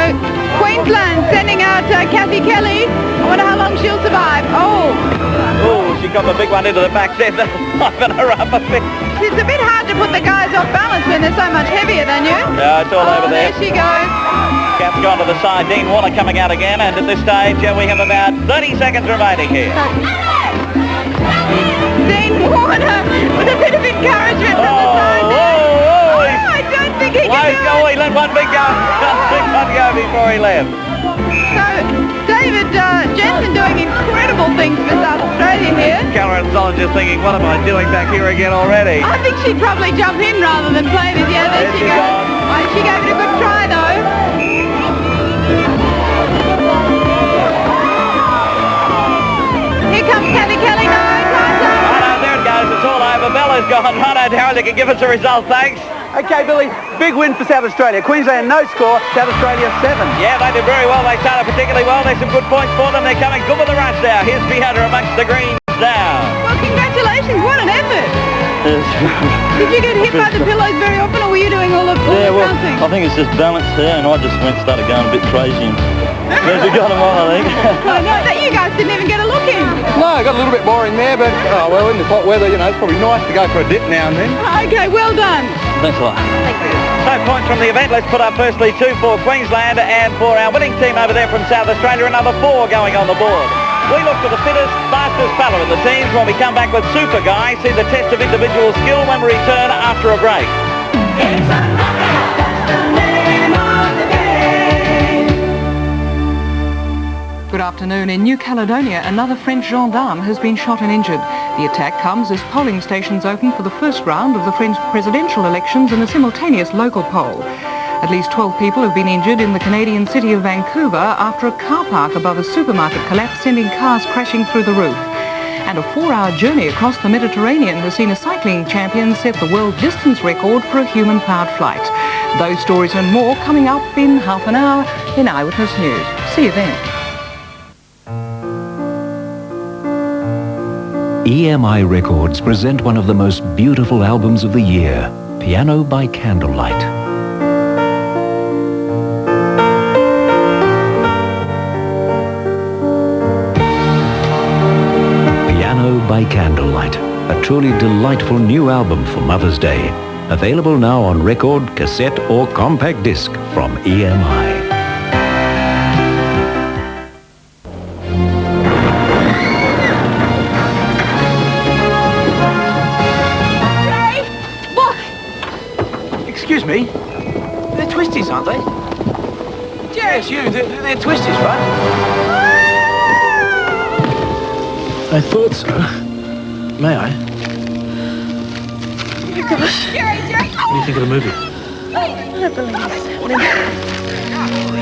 Queensland sending out Kathy Kelly. I wonder how long she'll survive. Oh, she got the big one into the back centre. Liven her up a bit. It's a bit hard to put the guys off balance when they're so much heavier than you. Yeah, it's all over there. There she goes. Cat's gone to the side. Dean Warner coming out again, and at this stage we have about 30 seconds remaining here. Dean Warner with a bit of encouragement from the side there. Oh, he one big go before he left. So, David Jensen doing incredible things for South Australia here. Cameron Solinger thinking, what am I doing back here again already? I think she'd probably jump in rather than play this. Yeah, there she goes. Oh, she gave it a good try, though. Here comes Kelly. No, time's up. Righto, there it goes. It's all over. Bella's gone. Righto, Darren, you can give us a result, thanks. Okay, Billy, big win for South Australia. Queensland no score, South Australia 7. Yeah, they did very well. They started particularly well. There's some good points for them. They're coming good with the rush now. Here's Fiona amongst the greens now. Well, congratulations. What an effort. Did you get hit by the pillows very often, or were you doing all the bouncing? I think it's just balance there, and I just started going a bit crazy. And we got them on, I think. Oh, no, that you guys didn't even get a look in. No, got a little bit boring there, but, oh, well, in this hot weather, you know, it's probably nice to go for a dip now and then. Okay, well done. Thanks a lot. So points from the event. Let's put up firstly 2 for Queensland, and for our winning team over there from South Australia, another 4 going on the board. We look for the fittest, fastest fella in the teams when we come back with Super Guy. See the test of individual skill when we return after a break. Good afternoon. In New Caledonia, another French gendarme has been shot and injured. The attack comes as polling stations open for the first round of the French presidential elections and a simultaneous local poll. At least 12 people have been injured in the Canadian city of Vancouver after a car park above a supermarket collapsed, sending cars crashing through the roof. And a 4-hour journey across the Mediterranean has seen a cycling champion set the world distance record for a human-powered flight. Those stories and more coming up in half an hour in Eyewitness News. See you then. EMI Records present one of the most beautiful albums of the year, Piano by Candlelight. Piano by Candlelight, a truly delightful new album for Mother's Day. Available now on record, cassette or compact disc from EMI. Excuse me, they're twisties, aren't they? Yes, you, they're twisties, right? I thought so. May I? Oh, gosh. What do you think of the movie? I don't believe it's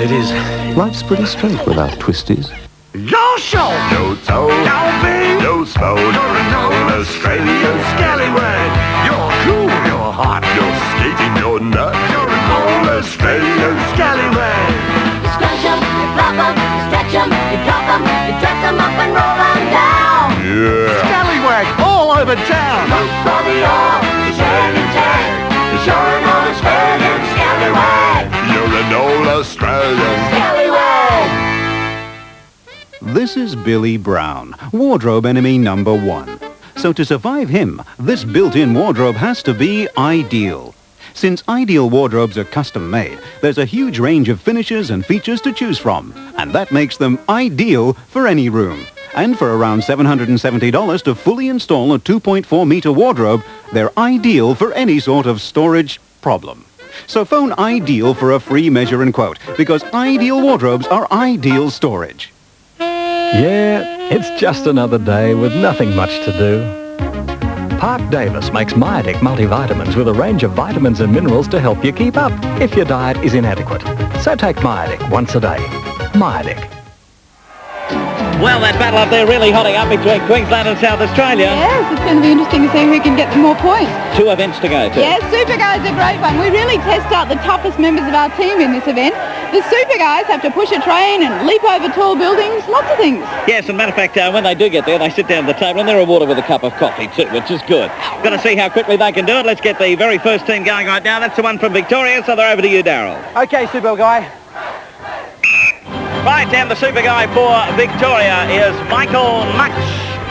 It is. Life's pretty straight without twisties. No show, no toe, no beat, no smoke. You're an old Australian scallywag. You're cool, you're hot, you're skating, you're nut. You're an old Australian scallywag. You scrunch 'em, you flop 'em, you stretch 'em, you drop 'em, you dress 'em up and roll 'em down. Yeah. Scallywag all over town. Look for the old, you turn and turn. You're an old Australian scallywag. You're an old Australian Scallywag. This is Billy Brown, wardrobe enemy number 1. So to survive him, this built-in wardrobe has to be ideal. Since ideal wardrobes are custom-made, there's a huge range of finishes and features to choose from, and that makes them ideal for any room. And for around $770 to fully install a 2.4-meter wardrobe, they're ideal for any sort of storage problem. So phone Ideal for a free measure and quote, because ideal wardrobes are ideal storage. Yeah, it's just another day with nothing much to do. Park Davis makes Myadic multivitamins with a range of vitamins and minerals to help you keep up if your diet is inadequate. So take Myadic once a day. Myadic. Well, that battle up there really hotting up between Queensland and South Australia. Yes, it's going to be interesting to see who can get more points. 2 events to go to. Yes, Super Guys are a great one. We really test out the toughest members of our team in this event. The Super Guys have to push a train and leap over tall buildings, lots of things. Yes, and matter of fact, when they do get there, they sit down at the table and they're rewarded with a cup of coffee too, which is good. Going to see how quickly they can do it. Let's get the very first team going right now. That's the one from Victoria, so they're over to you, Darryl. Okay, Super Guy. Right, and the Super Guy for Victoria is Michael Much.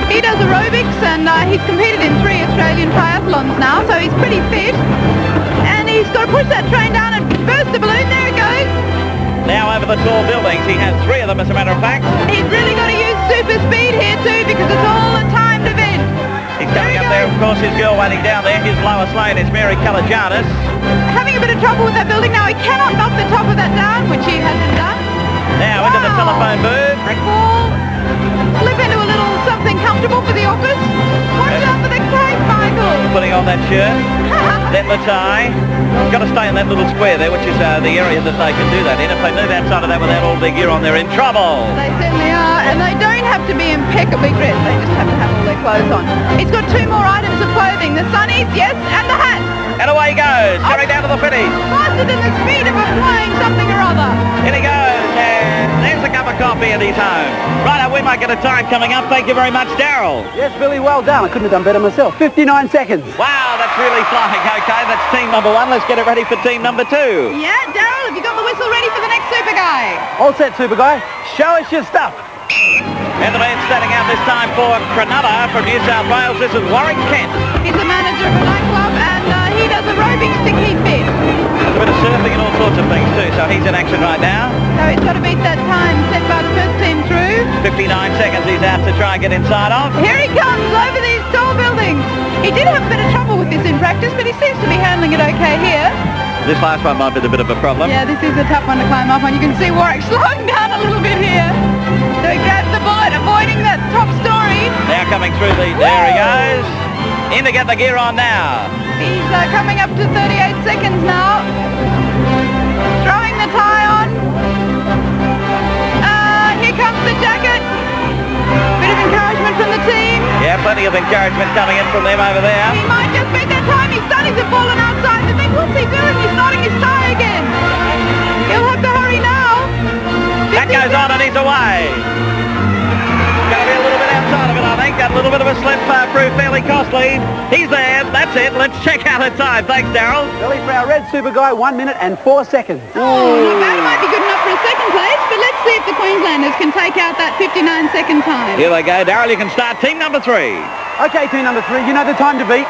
He does aerobics and he's competed in 3 Australian triathlons now, so he's pretty fit. And he's got to push that train down and burst the balloon. There it goes. Now over the tall buildings. He has 3 of them, as a matter of fact. He's really got to use super speed here too, because it's all a timed event. He's Coming up there, of course, his girl waiting down there. His lowest lane is Mary Calagianis. Having a bit of trouble with that building now. He cannot knock the top of that down, which he hasn't done. Now into the telephone booth. Brick wall. Slip into a little something comfortable for the office. Watch out for the cake, Michael. Putting on that shirt. Then the tie. Got to stay in that little square there, which is the area that they can do that in. If they move outside of that without all their gear on, they're in trouble. They certainly are, and they don't have to be impeccably dressed. They just have to have all their clothes on. He's got 2 more items of clothing. The sunnies, yes, and the hat. And away he goes, coming down to the finish. Faster than the speed of a flying something or other. In he goes, and there's a cup of coffee and he's home. Right, we might get a time coming up. Thank you very much, Daryl. Yes, Billy, well done. I couldn't have done better myself. 59 seconds. Wow, that's really flying. Okay, that's team number 1. Let's get it ready for team number 2. Yeah, Daryl, have you got the whistle ready for the next super guy? All set, super guy. Show us your stuff. And the man standing out this time for Cronulla from New South Wales. This is Warwick Kent. He's the manager of a nightclub and he does aerobics to keep fit. There's a bit of surfing and all sorts of things too, so he's in action right now. So he's got to beat that time set by the first team through. 59 seconds he's out to try and get inside of. Here he comes over these tall buildings. He did have a bit of trouble with this in practice, but he seems to be handling it okay here. This last one might be a bit of a problem. Yeah, this is a tough one to climb up on. You can see Warwick slowing down a little bit here. So he grabs the bullet, avoiding that top story. Now coming through the... There he goes. In to get the gear on now. He's coming up to 38 seconds now. Throwing the tie on. Here comes the jacket. Bit of encouragement from the team. Yeah, plenty of encouragement coming in from them over there. He might just beat that time. His sunnies have fallen outside. But then what's he doing? He's knotting his tie again. He'll have to hurry now. That goes on and he's away. Going to be a little bit outside of it, I think. Got a little bit of a slip through, fairly costly. He's there. That's it. Let's check out her time. Thanks, Daryl. Billy, for our red super guy, 1 minute and 4 seconds. Oh, not bad. It might be good enough for a second place, but let's see if the Queenslanders can take out that 59-second time. Here they go. Daryl, you can start team number 3. Okay, team number 3. You know the time to beat.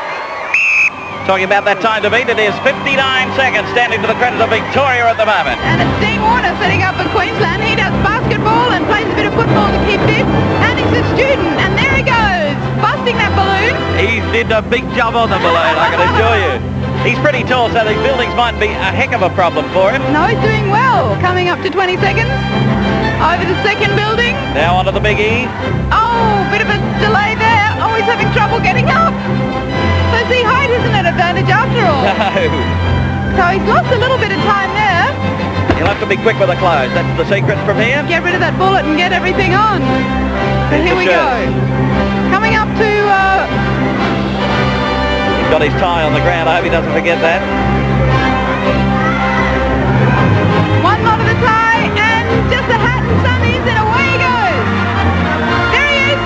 Talking about that time to beat, it is 59 seconds, standing to the credit of Victoria at the moment. And it's Dean Warner setting up for Queensland. He does basketball and plays a bit of football to keep fit. And he's a student, and there he goes, busting that balloon. He did a big job on the balloon, I can assure you. He's pretty tall, so these buildings might be a heck of a problem for him. No, he's doing well. Coming up to 20 seconds. Over the second building. Now onto the Big E. Oh, bit of a delay there. Oh, he's having trouble getting up. So see, height isn't an advantage after all. No. So he's lost a little bit of time there. He'll have to be quick with the clothes. That's the secret from here. Get rid of that bullet and get everything on. So here we go. Coming up to... He's got his tie on the ground. I hope he doesn't forget that. One lot of the tie and just a hat and sunnies and away he goes. There he is.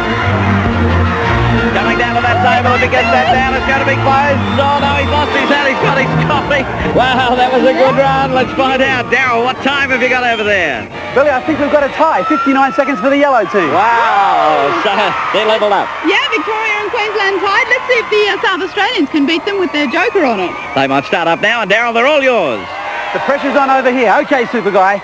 Coming down to that table, if he gets that down, it's going to be close. Oh no, he's lost his hat, he's got his coffee. Wow, that was a good run. Let's find out. Daryl, what time have you got over there? Billy, I think we've got a tie. 59 seconds for the yellow team. Wow, so they're leveled up. Yeah, Victoria and Queensland tied. Let's see if the South Australians can beat them with their joker on it. They might start up now, and Daryl, they're all yours. The pressure's on over here. Okay, super guy.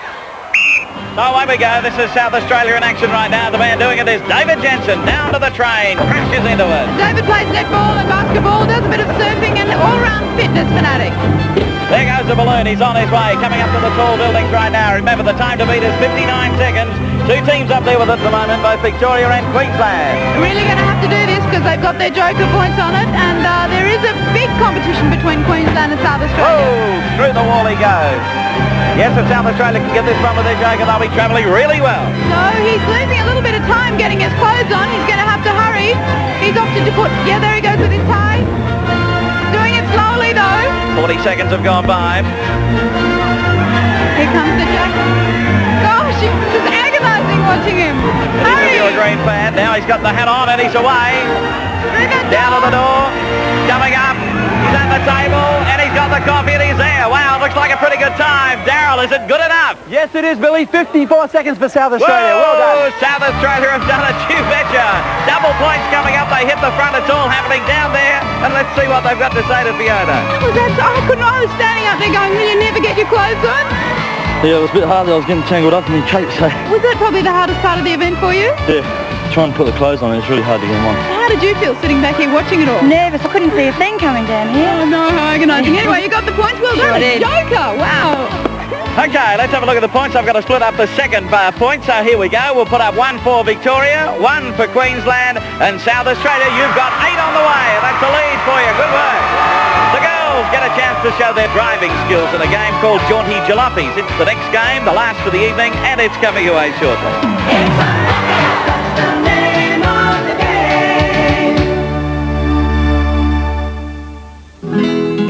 So away we go. This is South Australia in action right now. The man doing it is David Jensen. Down to the train. Crashes into it. David plays netball and basketball, does a bit of surfing and all-round fitness fanatic. There goes the balloon. He's on his way. Coming up to the tall buildings right now. Remember, the time to beat is 59 seconds. 2 teams up there with it at the moment, both Victoria and Queensland. Really going to have to do this because they've got their joker points on it, and there is a big competition between Queensland and South Australia. Oh, through the wall he goes. Yes, if South Australia can get this one with their joker, they'll be travelling really well. So he's losing a little bit of time getting his clothes on. He's going to have to hurry. He's opted to put... Yeah, there he goes with his tie. Doing it slowly, though. 40 seconds have gone by. Here comes the jacket. Gosh, it's just agonizing watching him. Hurry! He's a green fan. Now he's got the hat on and he's away. Down to the door. Coming up. He's at the table and he's got the coffee and he's there. Wow, looks like a pretty good time. Daryl, is it good enough? Yes, it is, Billy. 54 seconds for South Australia. Whoa, well done. South Australia have done it, you betcha. Double points coming up. They hit the front. It's all happening down there. And let's see what they've got to say to Fiona. I was standing up there going, will you never get your clothes on? Yeah, it was a bit hard. I was getting tangled up in the cape, so... Was that probably the hardest part of the event for you? Yeah, trying to put the clothes on, it's really hard to get them on. how did you feel sitting back here watching it all? Nervous. I couldn't see a thing coming down here. Oh, no, how agonising. Anyway, you got the points. Well done. Sure did. Joker. Wow. Okay, let's have a look at the points. I've got to split up the second point, so here we go. We'll put up 1 for Victoria, 1 for Queensland, and South Australia, you've got 8 on the way. That's a lead for you. Good work. The girls get a chance to show their driving skills in a game called Jaunty Jalopies. It's the next game, the last for the evening, and it's coming your way shortly. That's the name of the game.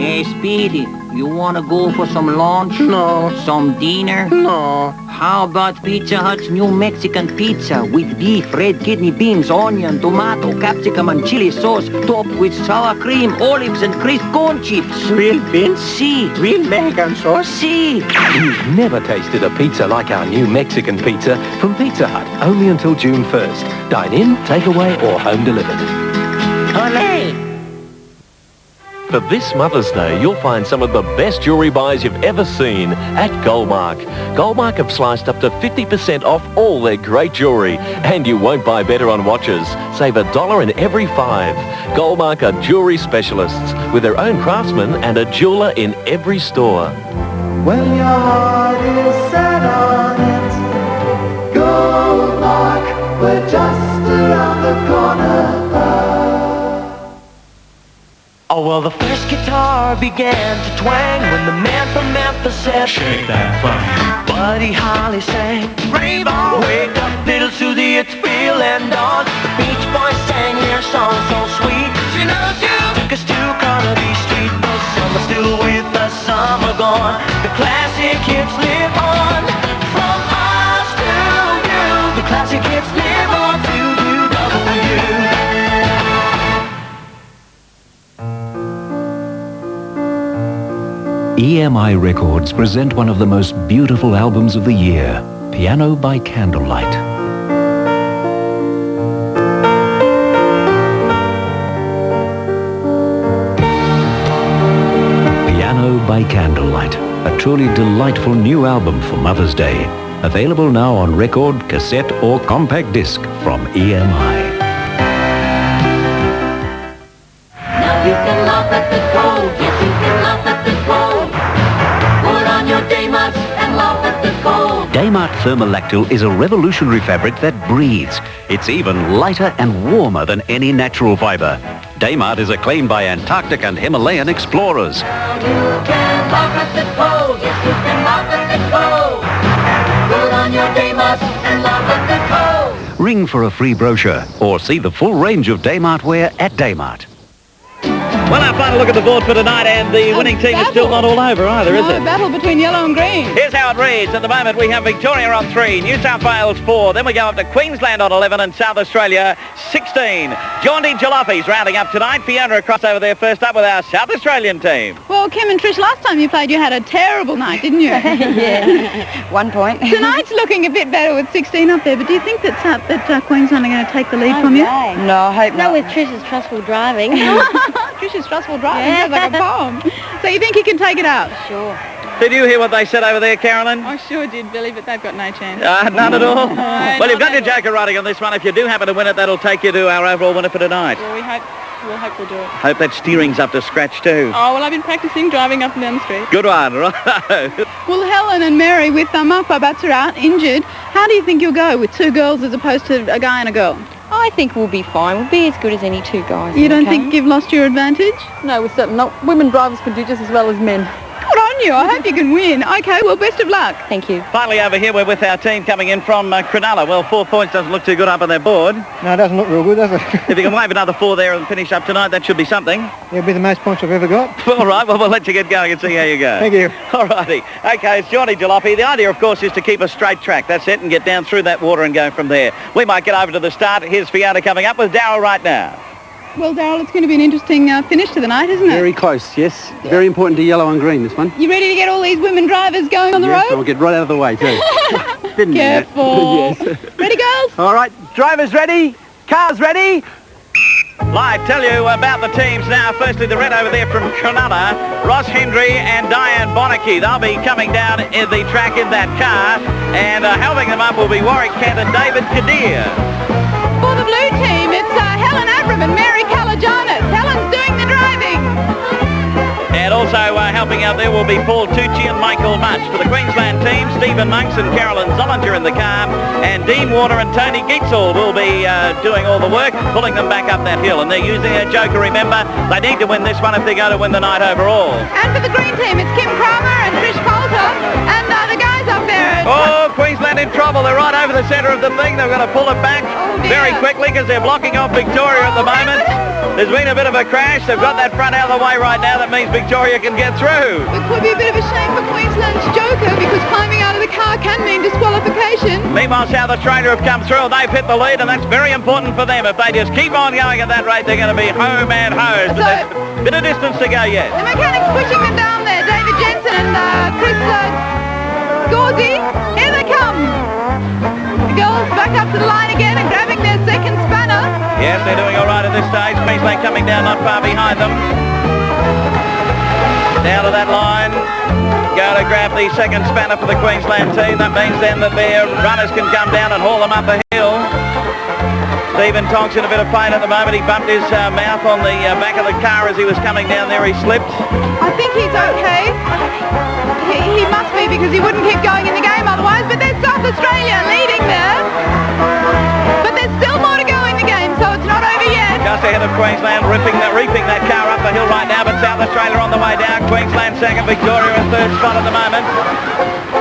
Hey, Speedy, you want to go for some lunch? No. Some dinner? No. How about Pizza Hut's new Mexican pizza with beef, red kidney beans, onion, tomato, capsicum, and chili sauce, topped with sour cream, olives, and crisp corn chips? Real beans? Si. Real Mexican sauce? Si. You've never tasted a pizza like our new Mexican pizza from Pizza Hut, only until June 1st. Dine in, takeaway, or home delivered. Olé! For this Mother's Day, you'll find some of the best jewellery buys you've ever seen at Goldmark. Goldmark have sliced up to 50% off all their great jewellery. And you won't buy better on watches. Save $1 in every 5. Goldmark are jewellery specialists with their own craftsmen and a jeweller in every store. When your heart is set on it, Goldmark, we're just around the corner. Oh, well, the first guitar began to twang when the man from Memphis said, shake that funk. Buddy Holly sang, Rainbow, wake up, little Susie, it's feeling dawn. The Beach Boys sang their song so sweet. She knows you took us to Carnaby Street. The summer's still with us, summer gone. The classic hits live on. From us to you, the classic hits live on to UW. EMI Records present one of the most beautiful albums of the year, Piano by Candlelight. Piano by Candlelight, a truly delightful new album for Mother's Day. Available now on record, cassette or compact disc from EMI. Now you can laugh at the cold, yes you can laugh at the cold. Put on your Daymats and laugh at the cold. Daymart Thermalactyl is a revolutionary fabric that breathes. It's even lighter and warmer than any natural fibre. Daymart is acclaimed by Antarctic and Himalayan explorers. Now you can laugh at the cold, yes you can laugh at the cold. Put on your Daymats and laugh at the cold. Ring for a free brochure or see the full range of Daymart wear at Daymart. Well, our final look at the board for tonight, and the winning team is still not all over either, is it? No, battle between yellow and green. Here's how it reads. At the moment, we have Victoria on 3, New South Wales 4, then we go up to Queensland on 11 and South Australia 16. Jaunty Jalopies rounding up tonight. Fiona across over there first up with our South Australian team. Well, Kim and Trish, last time you played, you had a terrible night, didn't you? Yeah, 1 point. Tonight's looking a bit better with 16 up there, but do you think that Queensland are going to take the lead from you? No, I hope not. Not with Trish's trustful driving. Trish's trustful driving sounds like a poem. So you think he can take it out? Sure. Did you hear what they said over there, Carolyn? I sure did, Billy, but they've got no chance. None at all? No, Well, you've got your joker riding on this one. If you do happen to win it, that'll take you to our overall winner for tonight. Well, we'll hope we'll do it. Hope that steering's up to scratch too. Oh, well, I've been practicing driving up and down the street. Good one, right? Well, Helen and Mary with Mark Butts are out, injured. How do you think you'll go with 2 girls as opposed to a guy and a girl? I think we'll be fine. We'll be as good as any 2 guys. You don't think you've lost your advantage? No, we're certainly not. Women drivers can do just as well as men. Good on you. I hope you can win. Okay, well, best of luck. Thank you. Finally, over here, we're with our team coming in from Cronulla. Well, 4 points doesn't look too good up on their board. No, it doesn't look real good, does it? If you can wave another 4 there and finish up tonight, that should be something. It'll be the most points I've ever got. All right, well, we'll let you get going and see how you go. Thank you. All righty. Okay, it's Jaunty Jalopy. The idea, of course, is to keep a straight track. That's it, and get down through that water and go from there. We might get over to the start. Here's Fiona coming up with Darryl right now. Well, Darryl, it's going to be an interesting finish to the night, isn't it? Very close, yes. Very important to yellow and green, this one. You ready to get all these women drivers going on the Yes, road? I'll get right out of the way, too. Didn't Careful. Yes. Ready, girls? All right, drivers ready, cars ready. I tell you about the teams now. Firstly, the red over there from Cronulla, Ross Hendry and Diane Bonneke. They'll be coming down in the track in that car, and helping them up will be Warwick Kent and David Kadir. For the blue team, it's Helen Averett Ingram and Mary Calajanis. Helen's doing the driving. And also helping out there will be Paul Tucci and Michael Much. For the Queensland team, Stephen Monks and Carolyn Zollinger in the car, and Dean Water and Tony Gitzel will be doing all the work, pulling them back up that hill. And they're using a joker, remember. They need to win this one if they're going to win the night overall. And for the green team, it's Kim Kramer and Trish Coulter, and the guys up there. Oh, Queensland in trouble. They're right over the centre of the thing. They're going to pull it back very quickly because they're blocking off Victoria at the moment. There's been a bit of a crash. They've got that front out of the way right now. That means Victoria can get through. It could be a bit of a shame for Queensland's joker because climbing out of the car can mean disqualification. Meanwhile, South Australia have come through. They've hit the lead, and that's very important for them. If they just keep on going at that rate, they're going to be home and hosed. But there's a bit of distance to go yet. The mechanics pushing them down there. David Jensen and Chris Gauzy. Here they come. The girls back up to the line again and grabbing their second spanner. Yes, they're doing all right at this stage. Queensland coming down not far behind them. Down to that line. Go to grab the second spanner for the Queensland team. That means then that their runners can come down and haul them up the hill. Stephen Tonk's in a bit of pain at the moment. He bumped his mouth on the back of the car as he was coming down there. He slipped. I think he's okay. He must be because he wouldn't keep going in the game otherwise. But there's South Australia leading there. But there's still more to go in the game, so it's not over yet. Just ahead of Queensland, reaping that car up the hill right now. But South Australia on the way down. Queensland second, Victoria in third spot at the moment.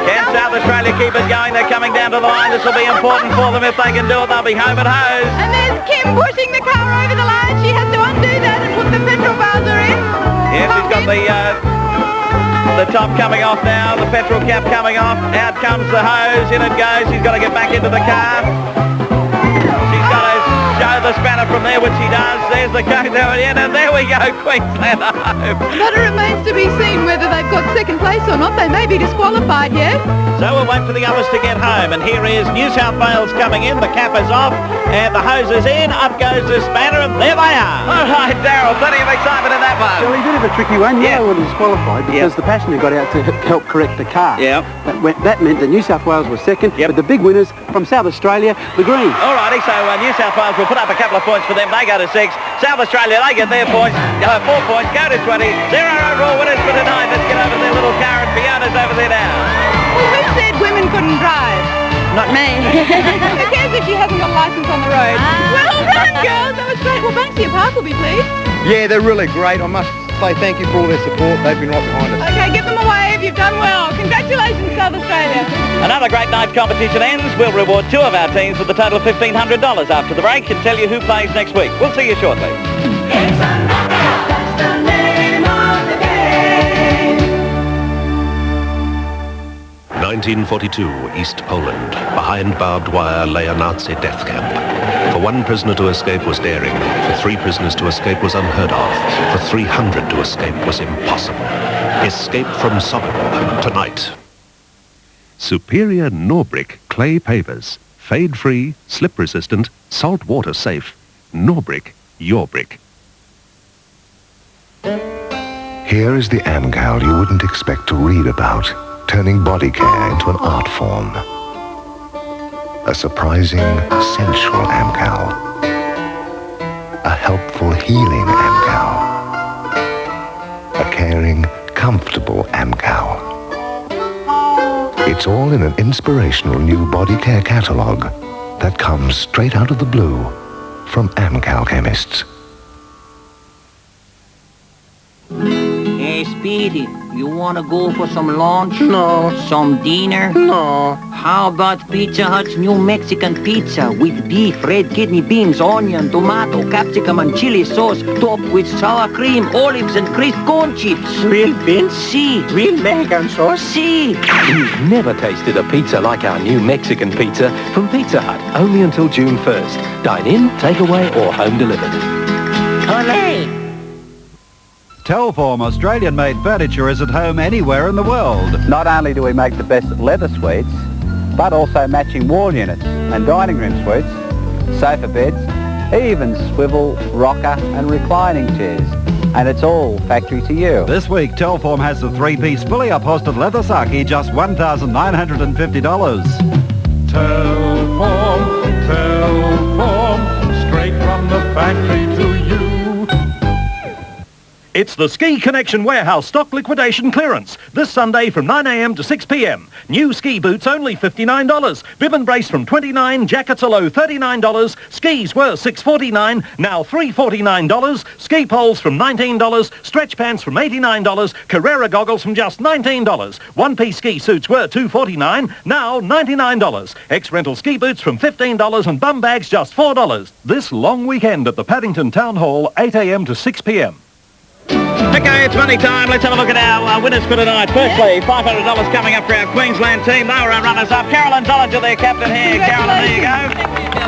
Can South Australia keep it going? They're coming down to the line. This will be important for them. If they can do it, they'll be home and hosed. And there's Kim pushing the car over the line. She has to undo that and put the petrol bowser in. Yes, she's got the top coming off now, the petrol cap coming off. Out comes the hose, in it goes. She's got to get back into the car. She's got to show the spanner from there, which she does. There's the code there, and there we go, Queensland home. But it remains to be seen whether they've got second place or not. They may be disqualified yet. So we'll wait for the others to get home. And here is New South Wales coming in. The cap is off, and the hose is in. Up goes the spanner, and there they are. All right, Darryl, plenty of excitement in that one. So a bit of a tricky one. Yeah, well, disqualified because the passenger got out to help correct the car. Yeah. That meant that New South Wales was second, but the big winners from South Australia, the green. All righty, so New South Wales will put up a couple of points for them. They go to 6. South Australia, they get their points. 4 points, go to 20. 0 overall winners for tonight. Let's get over their little car, and Fiona's over there now. Well, who said women couldn't drive? Not me. Who cares if she hasn't got a licence on the road? Well done, girls. That was great. Well, Banksia Park will be pleased. Yeah, they're really great. I must say thank you for all their support. They've been right behind us. Okay, give them a wave. You've done well. Congratulations, South Australia. Another great night competition ends. We'll reward 2 of our teams with a total of $1,500 after the break and tell you who plays next week. We'll see you shortly. It's a knockout, that's the name of the game. 1942, East Poland. Behind barbed wire lay a Nazi death camp. For 1 prisoner to escape was daring. For 3 prisoners to escape was unheard of. For 300 to escape was impossible. Escape from Sobibor tonight. Superior Norbrick clay pavers. Fade-free, slip-resistant, salt-water safe. Norbrick, your brick. Here is the AMCAL you wouldn't expect to read about, turning body care into an art form. A surprising, sensual AMCAL. A helpful, healing AMCAL. A caring, comfortable AMCAL. It's all in an inspirational new body care catalogue that comes straight out of the blue from AMCAL chemists. Hey, Speedy, you want to go for some lunch? No. Some dinner? No. How about Pizza Hut's new Mexican pizza with beef, red kidney beans, onion, tomato, capsicum, and chili sauce, topped with sour cream, olives, and crisp corn chips? Real beans? Si. Real Mexican sauce? Si. You've never tasted a pizza like our new Mexican pizza from Pizza Hut, only until June 1st. Dine in, take away, or home delivered. Olé! Telform Australian-made furniture is at home anywhere in the world. Not only do we make the best leather suites, but also matching wall units and dining room suites, sofa beds, even swivel, rocker and reclining chairs. And it's all factory to you. This week, Telform has the 3-piece fully upholstered leather saki, just $1,950. Telform, straight from the factory to It's the Ski Connection Warehouse stock liquidation clearance. This Sunday from 9 a.m. to 6 p.m. New ski boots only $59. Bib and brace from $29. Jackets a low $39. Skis were $649, now $349. Ski poles from $19. Stretch pants from $89. Carrera goggles from just $19. One-piece ski suits were $249, now $99. Ex-rental ski boots from $15 and bum bags just $4. This long weekend at the Paddington Town Hall, 8 a.m. to 6 p.m. Okay, it's money time. Let's have a look at our winners for tonight. Firstly, $500 coming up for our Queensland team. They were our runners-up. Carolyn Dollinger, their captain here. Carolyn, there you go.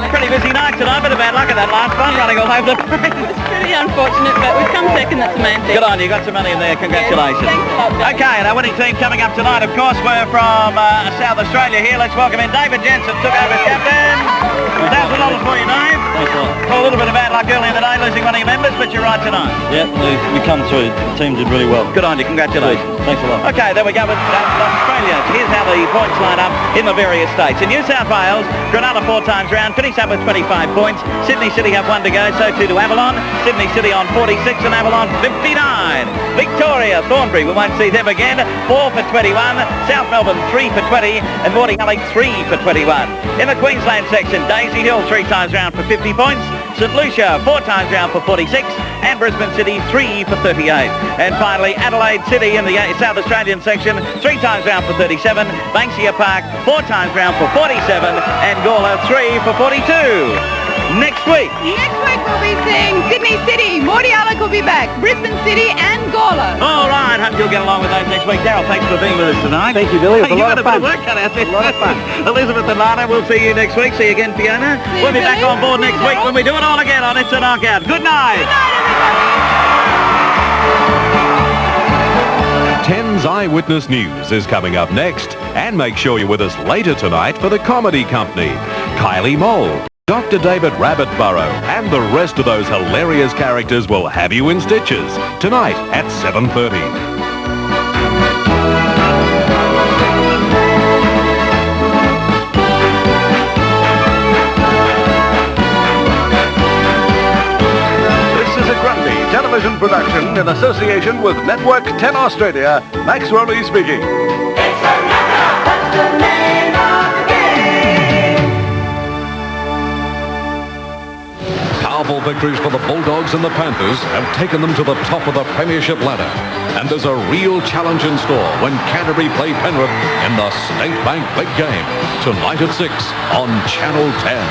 Pretty busy night tonight, bit of bad luck at that last one, running all over the place. It's pretty unfortunate, but we've come second, that's the main thing. Good on you, got some money in there. Congratulations. Yeah, thanks a lot, Dave. Okay, and our winning team coming up tonight, of course, we're from South Australia here. Let's welcome in David Jensen, took over as captain. $1,000 for you, Dave. Thanks a lot. A little bit of bad luck early in the day, losing one of your members, but you're right tonight. Yeah, we come through. The team did really well. Good on you, congratulations. Thanks a lot. Okay, there we go with Australia. Here's how the points line up in the various states. In New South Wales, Grenada 4 times round, finished up with 25 points. Sydney City have 1 to go, so too do Avalon. Sydney City on 46 and Avalon 59. Victoria, Thornbury, we won't see them again. 4 for 21. South Melbourne 3 for 20 and Mordialloc 3 for 21. In the Queensland section, Daisy Hill 3 times round for 50 points. St Lucia 4 times round for 46 and Brisbane City 3 for 38. And finally Adelaide City in the South Australian section 3 times round for 37. Banksia Park 4 times round for 47 and Gawler 3 for 42. Next week we'll be seeing Sydney City. Mordialloc will be back. Brisbane City and Gawler. All right, hope you'll get along with those next week. Daryl, thanks for being with us tonight. Thank you, Billy. It was a You've lot got of a bit fun. of work cut out there. A lot of fun. Elizabeth and Lana, we'll see you next week. See you again, Fiona. We'll be back on board next week when we do it all again on It's a Knockout. Good night. 10's Eyewitness News is coming up next. And make sure you're with us later tonight for the Comedy Company. Kylie Mole, Dr. David Rabbitborough, and the rest of those hilarious characters will have you in stitches tonight at 7:30. Television production in association with Network 10 Australia. Max Rowley speaking. That's the name of the game. Powerful victories for the Bulldogs and the Panthers have taken them to the top of the Premiership ladder. And there's a real challenge in store when Canterbury play Penrith in the State Bank Big Game. Tonight at 6 on Channel 10.